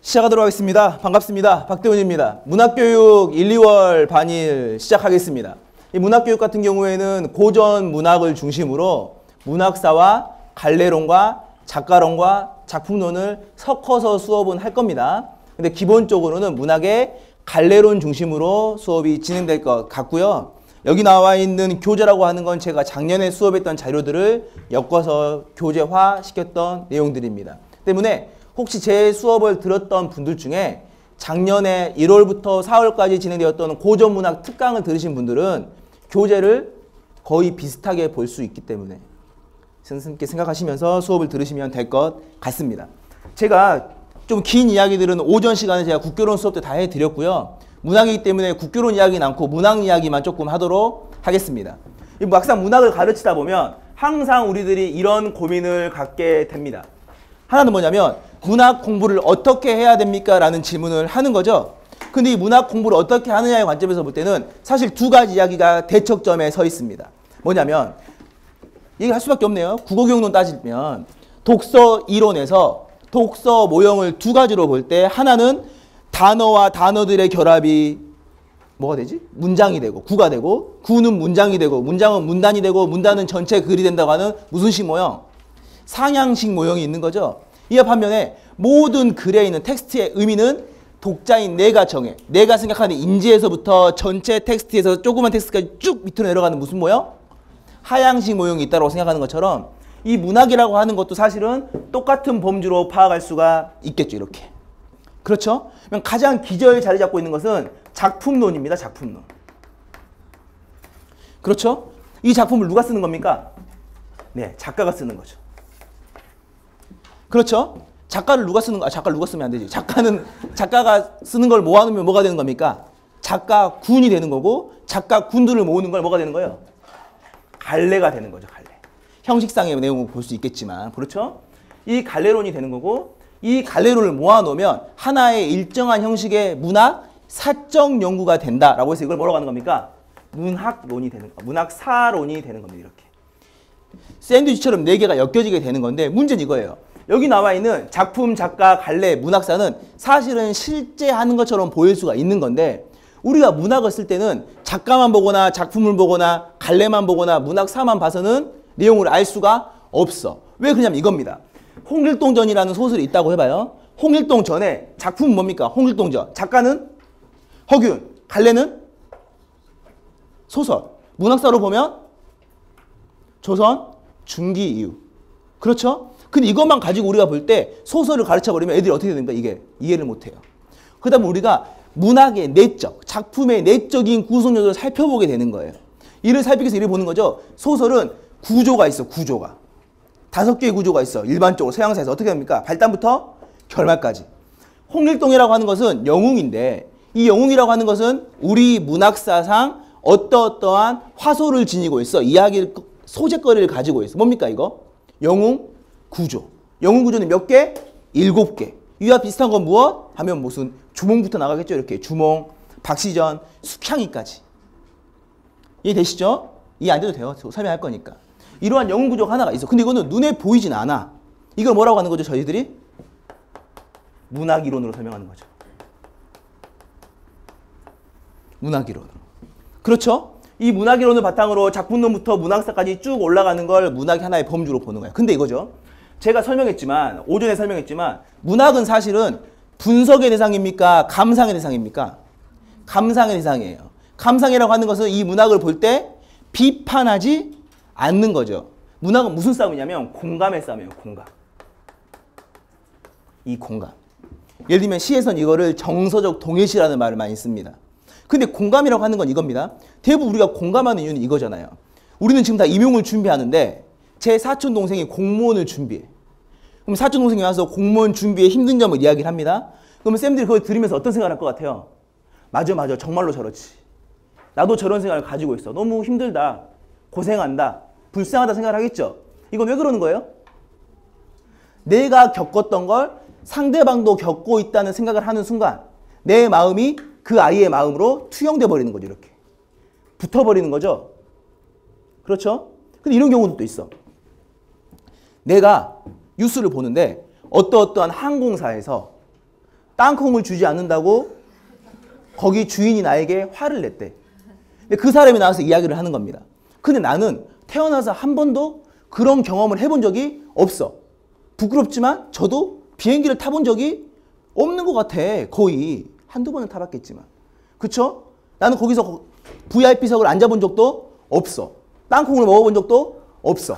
시작하도록 하겠습니다. 반갑습니다. 박대훈입니다. 문학교육 1, 2월 반일 시작하겠습니다. 이 문학교육 같은 경우에는 고전 문학을 중심으로 문학사와 갈래론과 작가론과 작품론을 섞어서 수업은 할 겁니다. 근데 기본적으로는 문학의 갈래론 중심으로 수업이 진행될 것 같고요. 여기 나와 있는 교재라고 하는 건 제가 작년에 수업했던 자료들을 엮어서 교재화 시켰던 내용들입니다. 때문에 혹시 제 수업을 들었던 분들 중에 작년에 1월부터 4월까지 진행되었던 고전문학 특강을 들으신 분들은 교재를 거의 비슷하게 볼 수 있기 때문에 선생님께 생각하시면서 수업을 들으시면 될 것 같습니다. 제가 좀 긴 이야기들은 오전 시간에 제가 국교론 수업 때 다 해드렸고요. 문학이기 때문에 국교론 이야기는 않고 문학 이야기만 조금 하도록 하겠습니다. 막상 문학을 가르치다 보면 항상 우리들이 이런 고민을 갖게 됩니다. 하나는 뭐냐면 문학 공부를 어떻게 해야 됩니까? 라는 질문을 하는 거죠. 근데 이 문학 공부를 어떻게 하느냐의 관점에서 볼 때는 사실 두 가지 이야기가 대척점에 서 있습니다. 뭐냐면 얘기할 수밖에 없네요. 국어교육론 따지면 독서 이론에서 독서 모형을 두 가지로 볼 때 하나는 단어와 단어들의 결합이 뭐가 되지? 문장이 되고 구가 되고 구는 문장이 되고 문장은 문단이 되고 문단은 전체 글이 된다고 하는 무슨 식 모형? 상향식 모형이 있는 거죠. 이와 반면에 모든 글에 있는 텍스트의 의미는 독자인 내가 정해. 내가 생각하는 인지에서부터 전체 텍스트에서 조그만 텍스트까지 쭉 밑으로 내려가는 무슨 모형? 하향식 모형이 있다고 생각하는 것처럼 이 문학이라고 하는 것도 사실은 똑같은 범주로 파악할 수가 있겠죠. 이렇게. 그렇죠? 그럼 가장 기저에 자리 잡고 있는 것은 작품론입니다. 작품론. 그렇죠? 이 작품을 누가 쓰는 겁니까? 네, 작가가 쓰는 거죠. 그렇죠? 작가를 누가 쓰는 거? 작가를 누가 쓰면 안 되지. 작가가 쓰는 걸 모아놓으면 뭐가 되는 겁니까? 작가군이 되는 거고 작가군들을 모으는 걸 뭐가 되는 거예요? 갈래가 되는 거죠. 갈래. 형식상의 내용을 볼 수 있겠지만 그렇죠? 이 갈래론이 되는 거고 이 갈래론을 모아놓으면 하나의 일정한 형식의 문학 사적 연구가 된다라고 해서 이걸 뭐라고 하는 겁니까? 문학론이 되는 거, 문학사론이 되는 겁니다. 이렇게. 샌드위치처럼 네 개가 엮여지게 되는 건데 문제는 이거예요. 여기 나와 있는 작품, 작가, 갈래, 문학사는 사실은 실제 하는 것처럼 보일 수가 있는 건데 우리가 문학을 쓸 때는 작가만 보거나 작품을 보거나 갈래만 보거나 문학사만 봐서는 내용을 알 수가 없어. 왜 그러냐면 이겁니다. 홍길동전이라는 소설이 있다고 해봐요. 홍길동전에 작품은 뭡니까? 홍길동전. 작가는 허균, 갈래는 소설. 문학사로 보면 조선 중기 이후. 그렇죠? 근데 이것만 가지고 우리가 볼 때 소설을 가르쳐버리면 애들이 어떻게 되는가? 이게 이해를 못해요. 그 다음에 우리가 문학의 내적, 작품의 내적인 구성 요소를 살펴보게 되는 거예요. 이를 살피기 위해서 이를 보는 거죠. 소설은 구조가 있어. 구조가. 5개의 구조가 있어. 일반적으로 서양사에서 어떻게 합니까? 발단부터 결말까지. 홍길동이라고 하는 것은 영웅인데 이 영웅이라고 하는 것은 우리 문학사상 어떠한 화소를 지니고 있어. 이야기를 소재거리를 가지고 있어. 뭡니까 이거? 영웅 구조. 영웅 구조는 몇 개? 7개. 이와 비슷한 건 무엇? 하면 무슨 주몽부터 나가겠죠. 이렇게 주몽, 박시전, 숙향이까지. 이해되시죠? 이해 안 돼도 돼요. 설명할 거니까. 이러한 영웅 구조가 하나가 있어. 근데 이거는 눈에 보이진 않아. 이걸 뭐라고 하는 거죠? 저희들이? 문학이론으로 설명하는 거죠. 문학이론으로. 그렇죠? 이 문학이론을 바탕으로 작품론부터 문학사까지 쭉 올라가는 걸 문학의 하나의 범주로 보는 거예요. 근데 이거죠. 제가 설명했지만, 오전에 설명했지만 문학은 사실은 분석의 대상입니까? 감상의 대상입니까? 감상의 대상이에요. 감상이라고 하는 것은 이 문학을 볼 때 비판하지 않는 거죠. 문학은 무슨 싸움이냐면 공감의 싸움이에요. 공감. 이 공감. 예를 들면 시에선 이거를 정서적 동일시라는 말을 많이 씁니다. 근데 공감이라고 하는 건 이겁니다. 대부분 우리가 공감하는 이유는 이거잖아요. 우리는 지금 다 임용을 준비하는데 제 사촌 동생이 공무원을 준비해. 그럼 사촌 동생이 와서 공무원 준비에 힘든 점을 이야기를 합니다. 그러면 쌤들이 그걸 들으면서 어떤 생각을 할 것 같아요? 맞아. 정말로 저렇지. 나도 저런 생각을 가지고 있어. 너무 힘들다. 고생한다. 불쌍하다 생각을 하겠죠. 이건 왜 그러는 거예요? 내가 겪었던 걸 상대방도 겪고 있다는 생각을 하는 순간 내 마음이 그 아이의 마음으로 투영돼 버리는 거죠. 이렇게. 붙어버리는 거죠. 그렇죠? 근데 이런 경우도 있어. 내가 뉴스를 보는데 어떠한 항공사에서 땅콩을 주지 않는다고 거기 주인이 나에게 화를 냈대. 근데 그 사람이 나와서 이야기를 하는 겁니다. 근데 나는 태어나서 한 번도 그런 경험을 해본 적이 없어. 부끄럽지만 저도 비행기를 타본 적이 없는 것 같아. 거의 한두 번은 타봤겠지만. 그쵸? 나는 거기서 VIP석을 앉아본 적도 없어. 땅콩을 먹어본 적도 없어.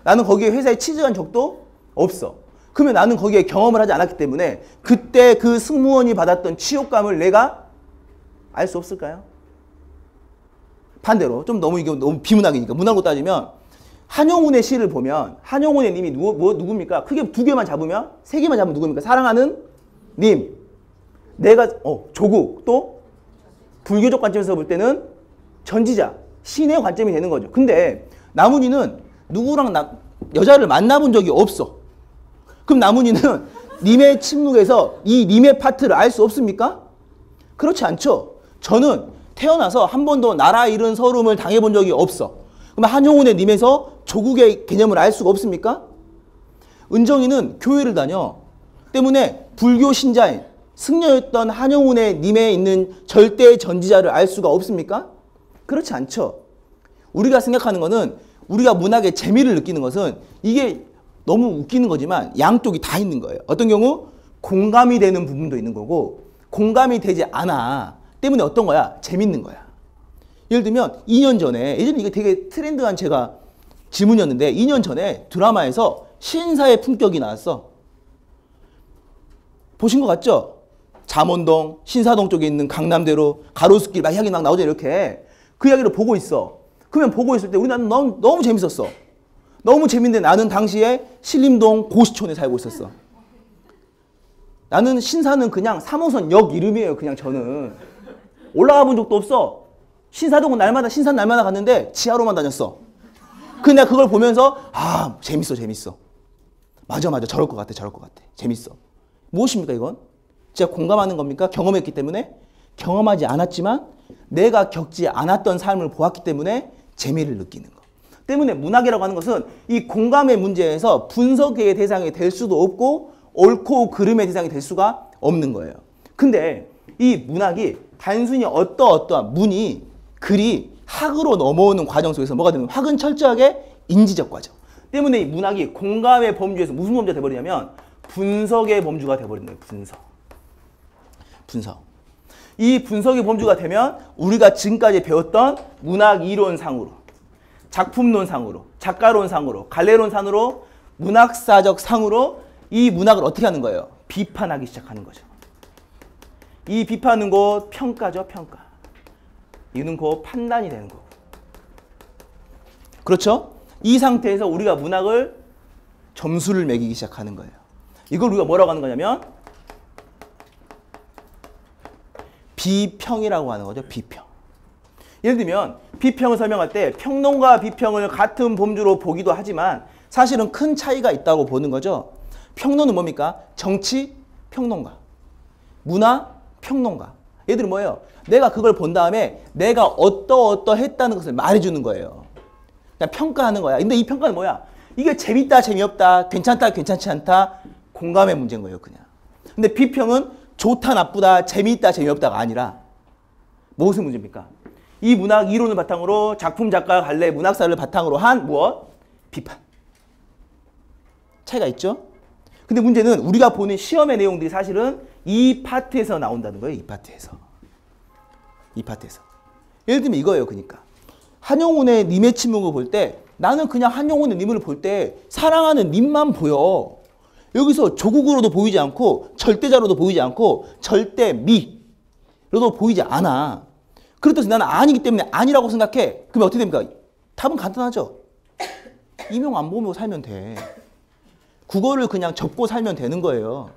나는 거기에 회사에 취직한 적도 없어. 그러면 나는 거기에 경험을 하지 않았기 때문에 그때 그 승무원이 받았던 치욕감을 내가 알 수 없을까요? 반대로 좀 너무 이게 너무 비문학이니까 문학으로 따지면 한용운의 시를 보면 한용운의 님이 누굽니까? 크게 두 개만 잡으면 세 개만 잡으면 누굽니까? 사랑하는 님. 내가 조국 또 불교적 관점에서 볼 때는 전지자 신의 관점이 되는 거죠. 근데 나문이는 누구랑 여자를 만나본 적이 없어. 그럼 나문이는 님의 침묵에서 이 님의 파트를 알 수 없습니까? 그렇지 않죠. 저는 태어나서 한 번도 나라 잃은 서름을 당해본 적이 없어. 그럼 한용운의 님에서 조국의 개념을 알 수가 없습니까? 은정이는 교회를 다녀. 때문에 불교 신자인 승려였던 한용운의 님에 있는 절대 전지자를 알 수가 없습니까? 그렇지 않죠. 우리가 생각하는 것은 우리가 문학의 재미를 느끼는 것은 이게 너무 웃기는 거지만 양쪽이 다 있는 거예요. 어떤 경우 공감이 되는 부분도 있는 거고 공감이 되지 않아. 때문에 어떤 거야? 재밌는 거야. 예를 들면 2년 전에 예전에 이게 되게 트렌드한 제가 질문이었는데 2년 전에 드라마에서 신사의 품격이 나왔어. 보신 것 같죠? 잠원동, 신사동 쪽에 있는 강남대로 가로수길 막 이야기 막 나오죠. 이렇게. 그 이야기를 보고 있어. 그러면 보고 있을 때 우리는 너무 재밌었어. 너무 재밌는데 나는 당시에 신림동 고시촌에 살고 있었어. 나는 신사는 그냥 3호선 역 이름이에요. 그냥 저는. 올라가 본 적도 없어. 신사동은 날마다 신사 날마다 갔는데 지하로만 다녔어. 근데 내가 그걸 보면서 재밌어. 맞아 저럴 것 같아. 재밌어. 무엇입니까 이건? 제가 공감하는 겁니까? 경험했기 때문에? 경험하지 않았지만 내가 겪지 않았던 삶을 보았기 때문에 재미를 느끼는 것. 때문에 문학이라고 하는 것은 이 공감의 문제에서 분석의 대상이 될 수도 없고 옳고 그름의 대상이 될 수가 없는 거예요. 근데 이 문학이 단순히 어떠한 문이 글이 학으로 넘어오는 과정 속에서 뭐가 되는 학은 철저하게 인지적 과정. 때문에 이 문학이 공감의 범주에서 무슨 범주가 돼버리냐면 분석의 범주가 돼버리는 거예요. 분석. 이 분석의 범주가 되면 우리가 지금까지 배웠던 문학 이론상으로, 작품론상으로, 작가론상으로, 갈래론상으로, 문학사적 상으로 이 문학을 어떻게 하는 거예요? 비판하기 시작하는 거죠. 이 비판은 곧 평가죠, 평가. 이는 곧 판단이 되는 거고. 그렇죠? 이 상태에서 우리가 문학을 점수를 매기기 시작하는 거예요. 이걸 우리가 뭐라고 하는 거냐면 비평이라고 하는 거죠. 비평. 예를 들면 비평을 설명할 때 평론과 비평을 같은 범주로 보기도 하지만 사실은 큰 차이가 있다고 보는 거죠. 평론은 뭡니까? 정치 평론가, 문화 평론가. 얘들은 뭐예요? 내가 그걸 본 다음에 내가 어떠했다는 것을 말해주는 거예요. 그냥 평가하는 거야. 근데 이 평가는 뭐야? 이게 재밌다, 재미없다, 괜찮다, 괜찮지 않다, 공감의 문제인 거예요, 그냥. 근데 비평은 좋다, 나쁘다, 재미있다, 재미없다가 아니라 무슨 문제입니까? 이 문학 이론을 바탕으로 작품 작가 갈래 문학사를 바탕으로 한 무엇? 비판. 차이가 있죠? 근데 문제는 우리가 보는 시험의 내용들이 사실은 이 파트에서 나온다는 거예요. 이 파트에서. 예를 들면 이거예요. 그러니까 한용운의 님의 침묵을 볼 때 나는 그냥 한용운의 님을 볼 때 사랑하는 님만 보여. 여기서 조국으로도 보이지 않고 절대자로도 보이지 않고 절대미로도 보이지 않아. 그렇다고 나는 아니기 때문에 아니라고 생각해. 그러면 어떻게 됩니까? 답은 간단하죠. 이명 안 보고 살면 돼. 국어를 그냥 접고 살면 되는 거예요.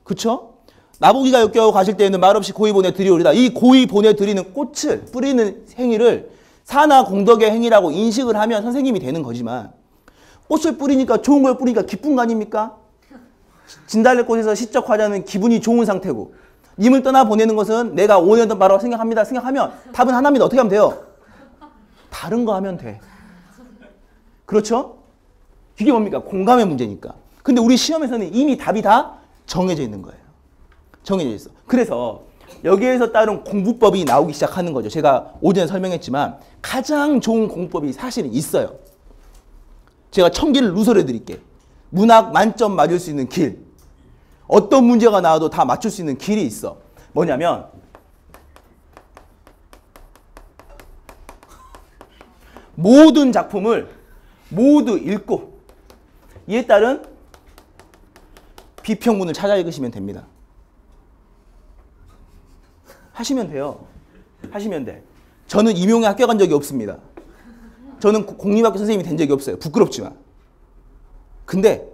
그쵸? 나보기가 역겨워 가실 때에는 말없이 고이 보내드리오리다. 이 고이 보내드리는 꽃을 뿌리는 행위를 사나 공덕의 행위라고 인식을 하면 선생님이 되는 거지만 꽃을 뿌리니까 좋은 걸 뿌리니까 기쁜 거 아닙니까? 진달래꽃에서 시적 화자는 기분이 좋은 상태고 님을 떠나보내는 것은 내가 원하던 바라고 생각합니다. 생각하면 답은 하나입니다. 어떻게 하면 돼요? 다른 거 하면 돼. 그렇죠? 이게 뭡니까? 공감의 문제니까. 근데 우리 시험에서는 이미 답이 다 정해져 있는 거예요. 정해져 있어. 그래서 여기에서 따른 공부법이 나오기 시작하는 거죠. 제가 오전에 설명했지만 가장 좋은 공부법이 사실은 있어요. 제가 1000개를 누설해 드릴게. 문학 만점 맞을 수 있는 길. 어떤 문제가 나와도 다 맞출 수 있는 길이 있어. 뭐냐면 모든 작품을 모두 읽고 이에 따른 비평문을 찾아 읽으시면 됩니다. 하시면 돼요. 하시면 돼. 저는 임용에 합격한 적이 없습니다. 저는 공립학교 선생님이 된 적이 없어요. 부끄럽지만. 근데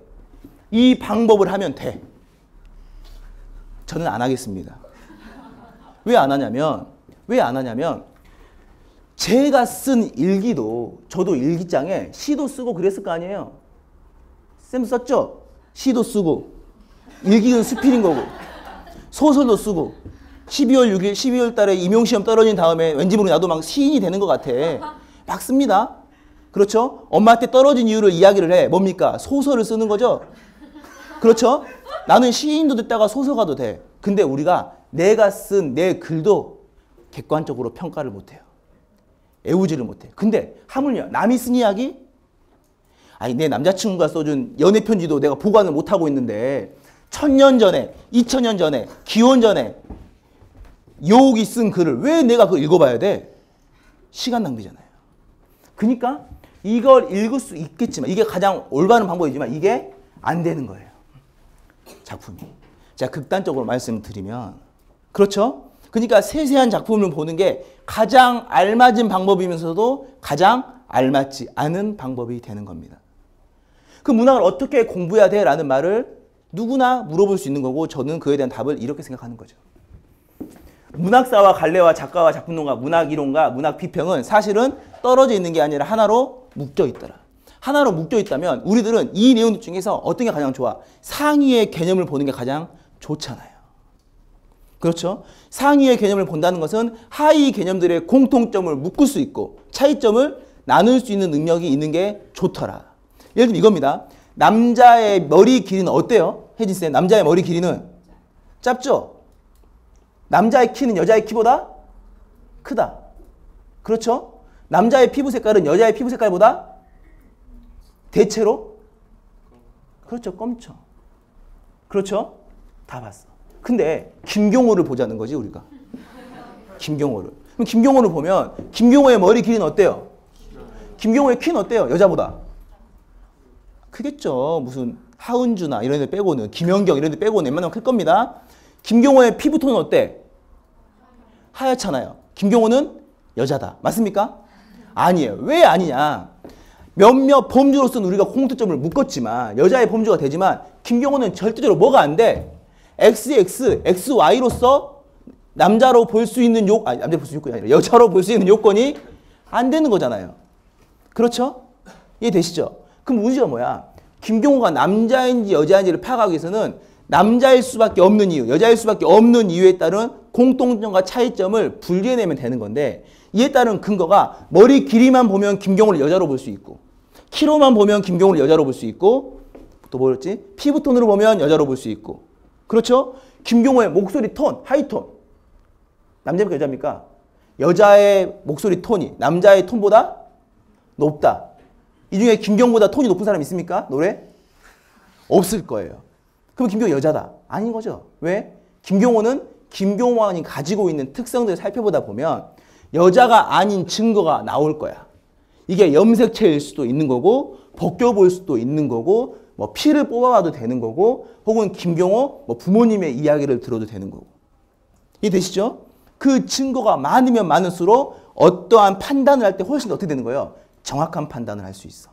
이 방법을 하면 돼. 저는 안 하겠습니다. 왜 안 하냐면 제가 쓴 일기도 저도 일기장에 시도 쓰고 그랬을 거 아니에요. 쌤 썼죠? 시도 쓰고 일기는 수필인 거고 소설도 쓰고 12월 6일 12월 달에 임용시험 떨어진 다음에 왠지 모르게 나도 막 시인이 되는 것 같아. 막 씁니다. 그렇죠? 엄마한테 떨어진 이유를 이야기를 해. 뭡니까? 소설을 쓰는 거죠? 그렇죠? 나는 시인도 됐다가 소설가도 돼. 근데 우리가 내가 쓴 내 글도 객관적으로 평가를 못해요. 애우지를 못해. 근데 하물며 남이 쓴 이야기? 아니 내 남자친구가 써준 연애편지도 내가 보관을 못하고 있는데 1000년 전에 2000년 전에 기원 전에 여옥이 쓴 글을 왜 내가 그걸 읽어봐야 돼? 시간 낭비잖아요. 그러니까 이걸 읽을 수 있겠지만 이게 가장 올바른 방법이지만 이게 안 되는 거예요. 작품이. 자, 극단적으로 말씀드리면 그렇죠? 그러니까 세세한 작품을 보는 게 가장 알맞은 방법이면서도 가장 알맞지 않은 방법이 되는 겁니다. 그 문학을 어떻게 공부해야 돼? 라는 말을 누구나 물어볼 수 있는 거고 저는 그에 대한 답을 이렇게 생각하는 거죠. 문학사와 갈래와 작가와 작품론가 문학이론과 문학비평은 사실은 떨어져 있는 게 아니라 하나로 묶여 있더라. 하나로 묶여 있다면 우리들은 이 내용 중에서 어떤 게 가장 좋아? 상위의 개념을 보는 게 가장 좋잖아요. 그렇죠? 상위의 개념을 본다는 것은 하위 개념들의 공통점을 묶을 수 있고 차이점을 나눌 수 있는 능력이 있는 게 좋더라. 예를 들면 이겁니다. 남자의 머리 길이는 어때요? 혜진쌤, 남자의 머리 길이는 짧죠? 남자의 키는 여자의 키보다 크다. 그렇죠? 남자의 피부 색깔은 여자의 피부 색깔보다 대체로 그렇죠. 검죠. 그렇죠? 다 봤어. 근데 김경호를 보자는 거지 우리가. 김경호를. 그럼 김경호를 보면 김경호의 머리 길이는 어때요? 김경호의 키는 어때요? 여자보다 크겠죠. 무슨 하은주나 이런 데 빼고는 김연경 이런 데 빼고는 웬만하면 클 겁니다. 김경호의 피부톤은 어때? 하얗잖아요. 김경호는 여자다. 맞습니까? 아니에요. 왜 아니냐? 몇몇 범주로서는 우리가 공통점을 묶었지만 여자의 범주가 되지만 김경호는 절대적으로 뭐가 안 돼? XX, XY로서 남자로 볼 수 있는 남자로 볼 수 있는 요건이 아니라 여자로 볼 수 있는 요건이 안 되는 거잖아요. 그렇죠? 이해되시죠? 그럼 문제가 뭐야? 김경호가 남자인지 여자인지를 파악하기 위해서는 남자일 수밖에 없는 이유, 여자일 수밖에 없는 이유에 따른 공통점과 차이점을 분리해내면 되는 건데 이에 따른 근거가 머리 길이만 보면 김경호를 여자로 볼 수 있고 키로만 보면 김경호를 여자로 볼 수 있고 또 뭐였지? 피부톤으로 보면 여자로 볼 수 있고 그렇죠? 김경호의 목소리 톤, 하이톤 남자입니까 여자입니까? 여자의 목소리 톤이 남자의 톤보다 높다. 이 중에 김경호보다 톤이 높은 사람 있습니까? 노래? 없을 거예요. 그럼 김경호 여자다. 아닌 거죠. 왜? 김경호는 김경호만이 가지고 있는 특성들을 살펴보다 보면 여자가 아닌 증거가 나올 거야. 이게 염색체일 수도 있는 거고 벗겨볼 수도 있는 거고 뭐 피를 뽑아봐도 되는 거고 혹은 김경호 뭐 부모님의 이야기를 들어도 되는 거고. 이해되시죠? 그 증거가 많으면 많을수록 어떠한 판단을 할 때 훨씬 더 어떻게 되는 거예요? 정확한 판단을 할 수 있어.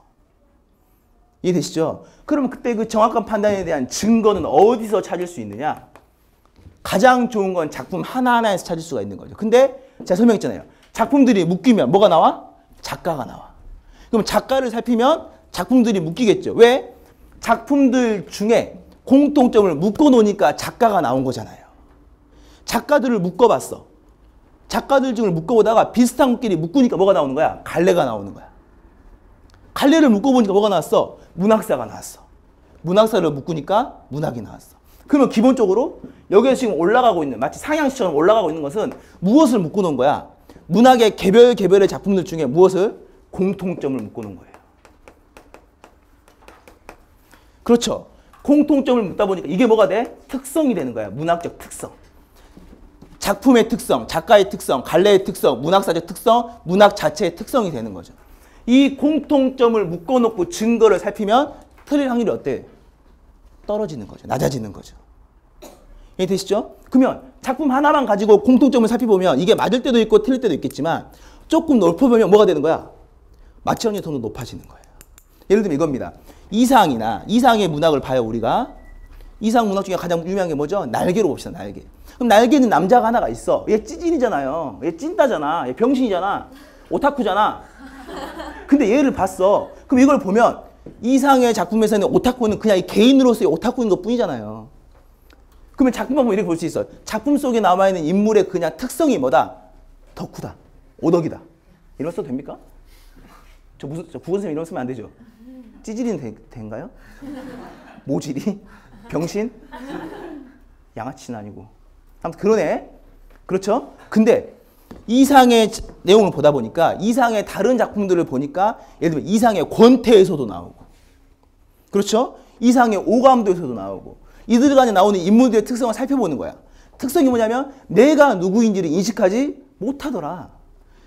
이해되시죠? 그러면 그때 그 정확한 판단에 대한 증거는 어디서 찾을 수 있느냐? 가장 좋은 건 작품 하나하나에서 찾을 수가 있는 거죠. 근데 제가 설명했잖아요. 작품들이 묶이면 뭐가 나와? 작가가 나와. 그럼 작가를 살피면 작품들이 묶이겠죠. 왜? 작품들 중에 공통점을 묶어놓으니까 작가가 나온 거잖아요. 작가들을 묶어봤어. 작가들 중을 묶어보다가 비슷한 것끼리 묶으니까 뭐가 나오는 거야? 갈래가 나오는 거야. 갈래를 묶어보니까 뭐가 나왔어? 문학사가 나왔어. 문학사를 묶으니까 문학이 나왔어. 그러면 기본적으로 여기에 지금 올라가고 있는, 마치 상향시처럼 올라가고 있는 것은 무엇을 묶어 놓은 거야? 문학의 개별의 작품들 중에 무엇을? 공통점을 묶어 놓은 거예요. 그렇죠. 공통점을 묶다 보니까 이게 뭐가 돼? 특성이 되는 거야. 문학적 특성. 작품의 특성, 작가의 특성, 갈래의 특성, 문학사적 특성, 문학 자체의 특성이 되는 거죠. 이 공통점을 묶어놓고 증거를 살피면 틀릴 확률이 어때? 떨어지는 거죠. 낮아지는 거죠. 이해되시죠? 그러면 작품 하나만 가지고 공통점을 살펴보면 이게 맞을 때도 있고 틀릴 때도 있겠지만 조금 넓혀보면 뭐가 되는 거야? 맞지 확률이 더 높아지는 거예요. 예를 들면 이겁니다. 이상의 문학을 봐요, 우리가. 이상 문학 중에 가장 유명한 게 뭐죠? 날개로 봅시다, 날개. 그럼 날개는 남자가 하나가 있어. 얘 찌질이잖아요. 얘 찐따잖아. 얘 병신이잖아. 오타쿠잖아. 근데 얘를 봤어. 그럼 이걸 보면 이상의 작품에서는 오타쿠는 그냥 이 개인으로서의 오타쿠인 것 뿐이잖아요. 그러면 작품 보면 이렇게 볼 수 있어. 작품 속에 남아있는 인물의 그냥 특성이 뭐다? 덕후다. 오덕이다. 이런 써도 됩니까? 저 국어선생님 이런 쓰면 안 되죠? 찌질이는 된가요? 모질이? 병신? 양아치는 아니고. 아무튼 그러네. 그렇죠? 근데 이상의 내용을 보다 보니까 이상의 다른 작품들을 보니까 예를 들면 이상의 권태에서도 나오고 그렇죠? 이상의 오감도에서도 나오고 이들 간에 나오는 인물들의 특성을 살펴보는 거야. 특성이 뭐냐면 내가 누구인지를 인식하지 못하더라.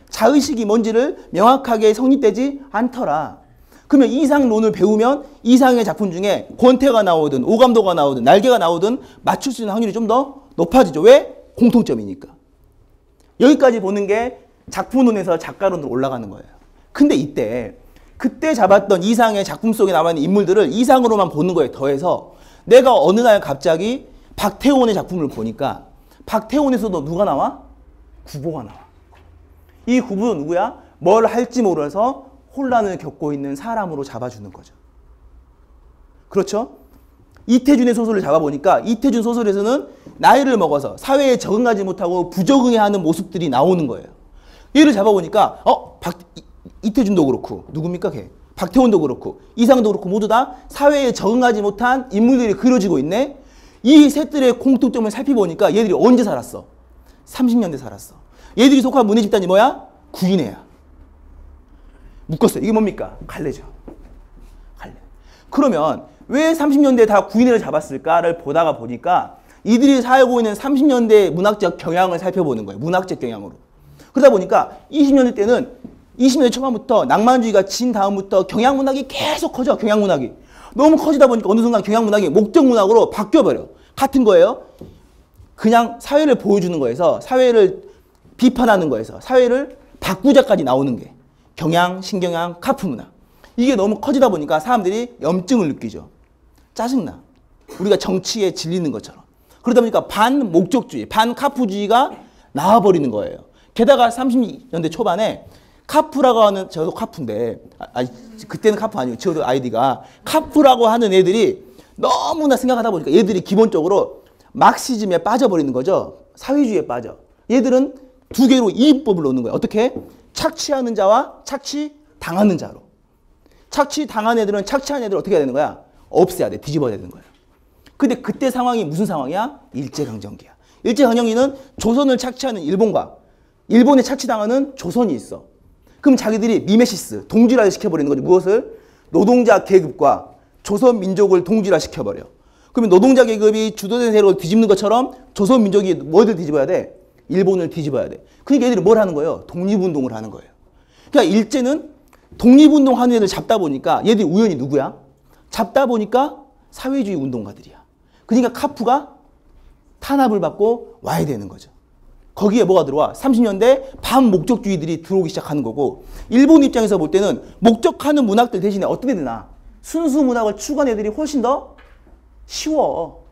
자의식이 뭔지를 명확하게 성립되지 않더라. 그러면 이상론을 배우면 이상의 작품 중에 권태가 나오든 오감도가 나오든 날개가 나오든 맞출 수 있는 확률이 좀 더 높아지죠. 왜? 공통점이니까. 여기까지 보는 게 작품론에서 작가론으로 올라가는 거예요. 근데 그때 잡았던 이상의 작품 속에 남아있는 인물들을 이상으로만 보는 거에 더해서 내가 어느 날 갑자기 박태원의 작품을 보니까 박태원에서도 누가 나와? 구보가 나와. 이 구보는 누구야? 뭘 할지 모르서 혼란을 겪고 있는 사람으로 잡아주는 거죠. 그렇죠? 이태준의 소설을 잡아보니까 이태준 소설에서는 나이를 먹어서 사회에 적응하지 못하고 부적응해하는 모습들이 나오는 거예요. 얘를 잡아보니까 이태준도 그렇고 누굽니까 걔? 박태원도 그렇고 이상도 그렇고 모두 다 사회에 적응하지 못한 인물들이 그려지고 있네. 이 셋들의 공통점을 살펴보니까 얘들이 언제 살았어? 30년대 살았어. 얘들이 속한 문예 집단이 뭐야? 구인회야. 묶었어요. 이게 뭡니까? 갈래죠. 갈래. 그러면 왜 30년대에 다 구인회를 잡았을까를 보니까 이들이 살고 있는 30년대 문학적 경향을 살펴보는 거예요. 문학적 경향으로. 그러다 보니까 20년대 때는 20년대 초반부터 낭만주의가 진 다음부터 경향문학이 계속 커져. 경향문학이. 너무 커지다 보니까 어느 순간 경향문학이 목적문학으로 바뀌어버려. 같은 거예요. 그냥 사회를 보여주는 거에서 사회를 비판하는 거에서 사회를 바꾸자까지 나오는 게 경향, 신경향, 카프문학. 이게 너무 커지다 보니까 사람들이 염증을 느끼죠. 짜증나. 우리가 정치에 질리는 것처럼. 그러다 보니까 반목적주의, 반카프주의가 나와버리는 거예요. 게다가 30년대 초반에 카프라고 하는, 저도 카프인데, 그때는 카프 아니고, 저도 아이디가 카프라고 하는 애들이 너무나 생각하다 보니까 얘들이 기본적으로 막시즘에 빠져버리는 거죠. 사회주의에 빠져. 얘들은 두 개로 이입법을 놓는 거예요. 어떻게? 착취하는 자와 착취당하는 자로. 착취당한 애들은 착취한 애들을 어떻게 해야 되는 거야? 없애야 돼. 뒤집어야 되는 거예요. 근데 그때 상황이 무슨 상황이야? 일제강점기야. 일제강점기는 조선을 착취하는 일본과 일본에 착취당하는 조선이 있어. 그럼 자기들이 미메시스, 동질화를 시켜버리는 거죠. 무엇을? 노동자 계급과 조선 민족을 동질화 시켜버려. 그러면 노동자 계급이 주도된 세력을 뒤집는 것처럼 조선 민족이 뭐를 뒤집어야 돼? 일본을 뒤집어야 돼. 그러니까 얘들이 뭘 하는 거예요? 독립운동을 하는 거예요. 그러니까 일제는 독립운동 하는 애들 잡다 보니까 얘들이 우연히 누구야? 잡다 보니까 사회주의 운동가들이야. 그러니까 카프가 탄압을 받고 와야 되는 거죠. 거기에 뭐가 들어와? 30년대 반목적주의들이 들어오기 시작하는 거고 일본 입장에서 볼 때는 목적하는 문학들 대신에 어떻게 되나? 순수 문학을 추구하는 애들이 훨씬 더 쉬워.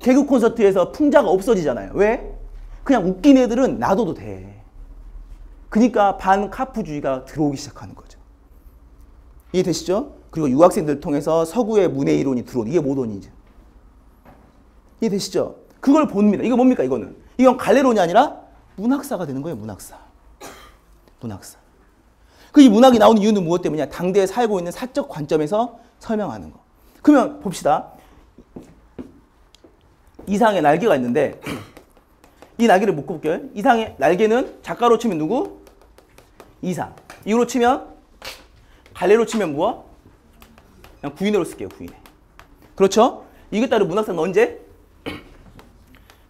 개그 콘서트에서 풍자가 없어지잖아요. 왜? 그냥 웃긴 애들은 놔둬도 돼. 그러니까 반카프주의가 들어오기 시작하는 거죠. 이해되시죠? 그리고 유학생들 통해서 서구의 문예 이론이 들어오는 이게 모더니즘. 이해되시죠? 그걸 봅니다. 이거 뭡니까 이거는? 이건 갈래론이 아니라 문학사가 되는 거예요. 문학사. 문학사. 그 이 문학이 나오는 이유는 무엇 때문이냐? 당대에 살고 있는 사적 관점에서 설명하는 거. 그러면 봅시다. 이상의 날개가 있는데 이 날개를 묶어볼게요. 이상의 날개는 작가로 치면 누구? 이상. 이로 치면 갈래로 치면 뭐야? 그냥 구인으로 쓸게요. 구인에. 그렇죠? 이게 따른 문학사는 언제?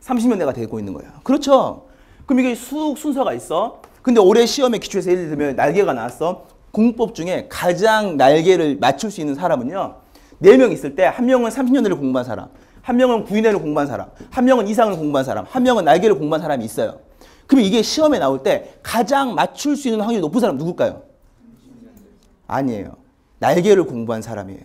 30년대가 되고 있는 거예요. 그렇죠? 그럼 이게 순서가 있어. 근데 올해 시험에 기출에서 예를 들면 날개가 나왔어. 공법 중에 가장 날개를 맞출 수 있는 사람은요. 4명 있을 때 한 명은 30년대를 공부한 사람, 한 명은 구인회를 공부한 사람, 한 명은 이상을 공부한 사람, 한 명은 날개를 공부한 사람이 있어요. 그럼 이게 시험에 나올 때 가장 맞출 수 있는 확률이 높은 사람 누굴까요? 아니에요. 날개를 공부한 사람이에요.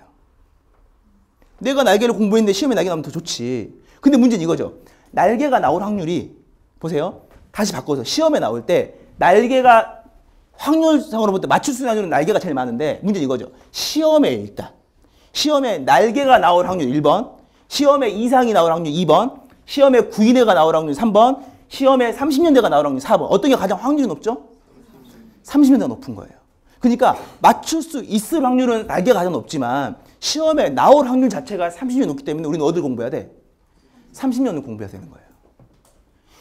내가 날개를 공부했는데 시험에 날개 나오면 더 좋지. 근데 문제는 이거죠. 날개가 나올 확률이 보세요. 다시 바꿔서 시험에 나올 때 날개가 확률상으로 볼 때 맞출 수 있는 확률은 날개가 제일 많은데 문제는 이거죠. 시험에 일단 시험에 날개가 나올 확률 1번, 시험에 이상이 나올 확률 2번, 시험에 구인회가 나올 확률 3번, 시험에 30년대가 나올 확률 4번. 어떤 게 가장 확률이 높죠? 30년대가 높은 거예요. 그러니까 맞출 수 있을 확률은 날개가 가장 높지만 시험에 나올 확률 자체가 30년 높기 때문에 우리는 어디를 공부해야 돼? 30년을 공부해야 되는 거예요.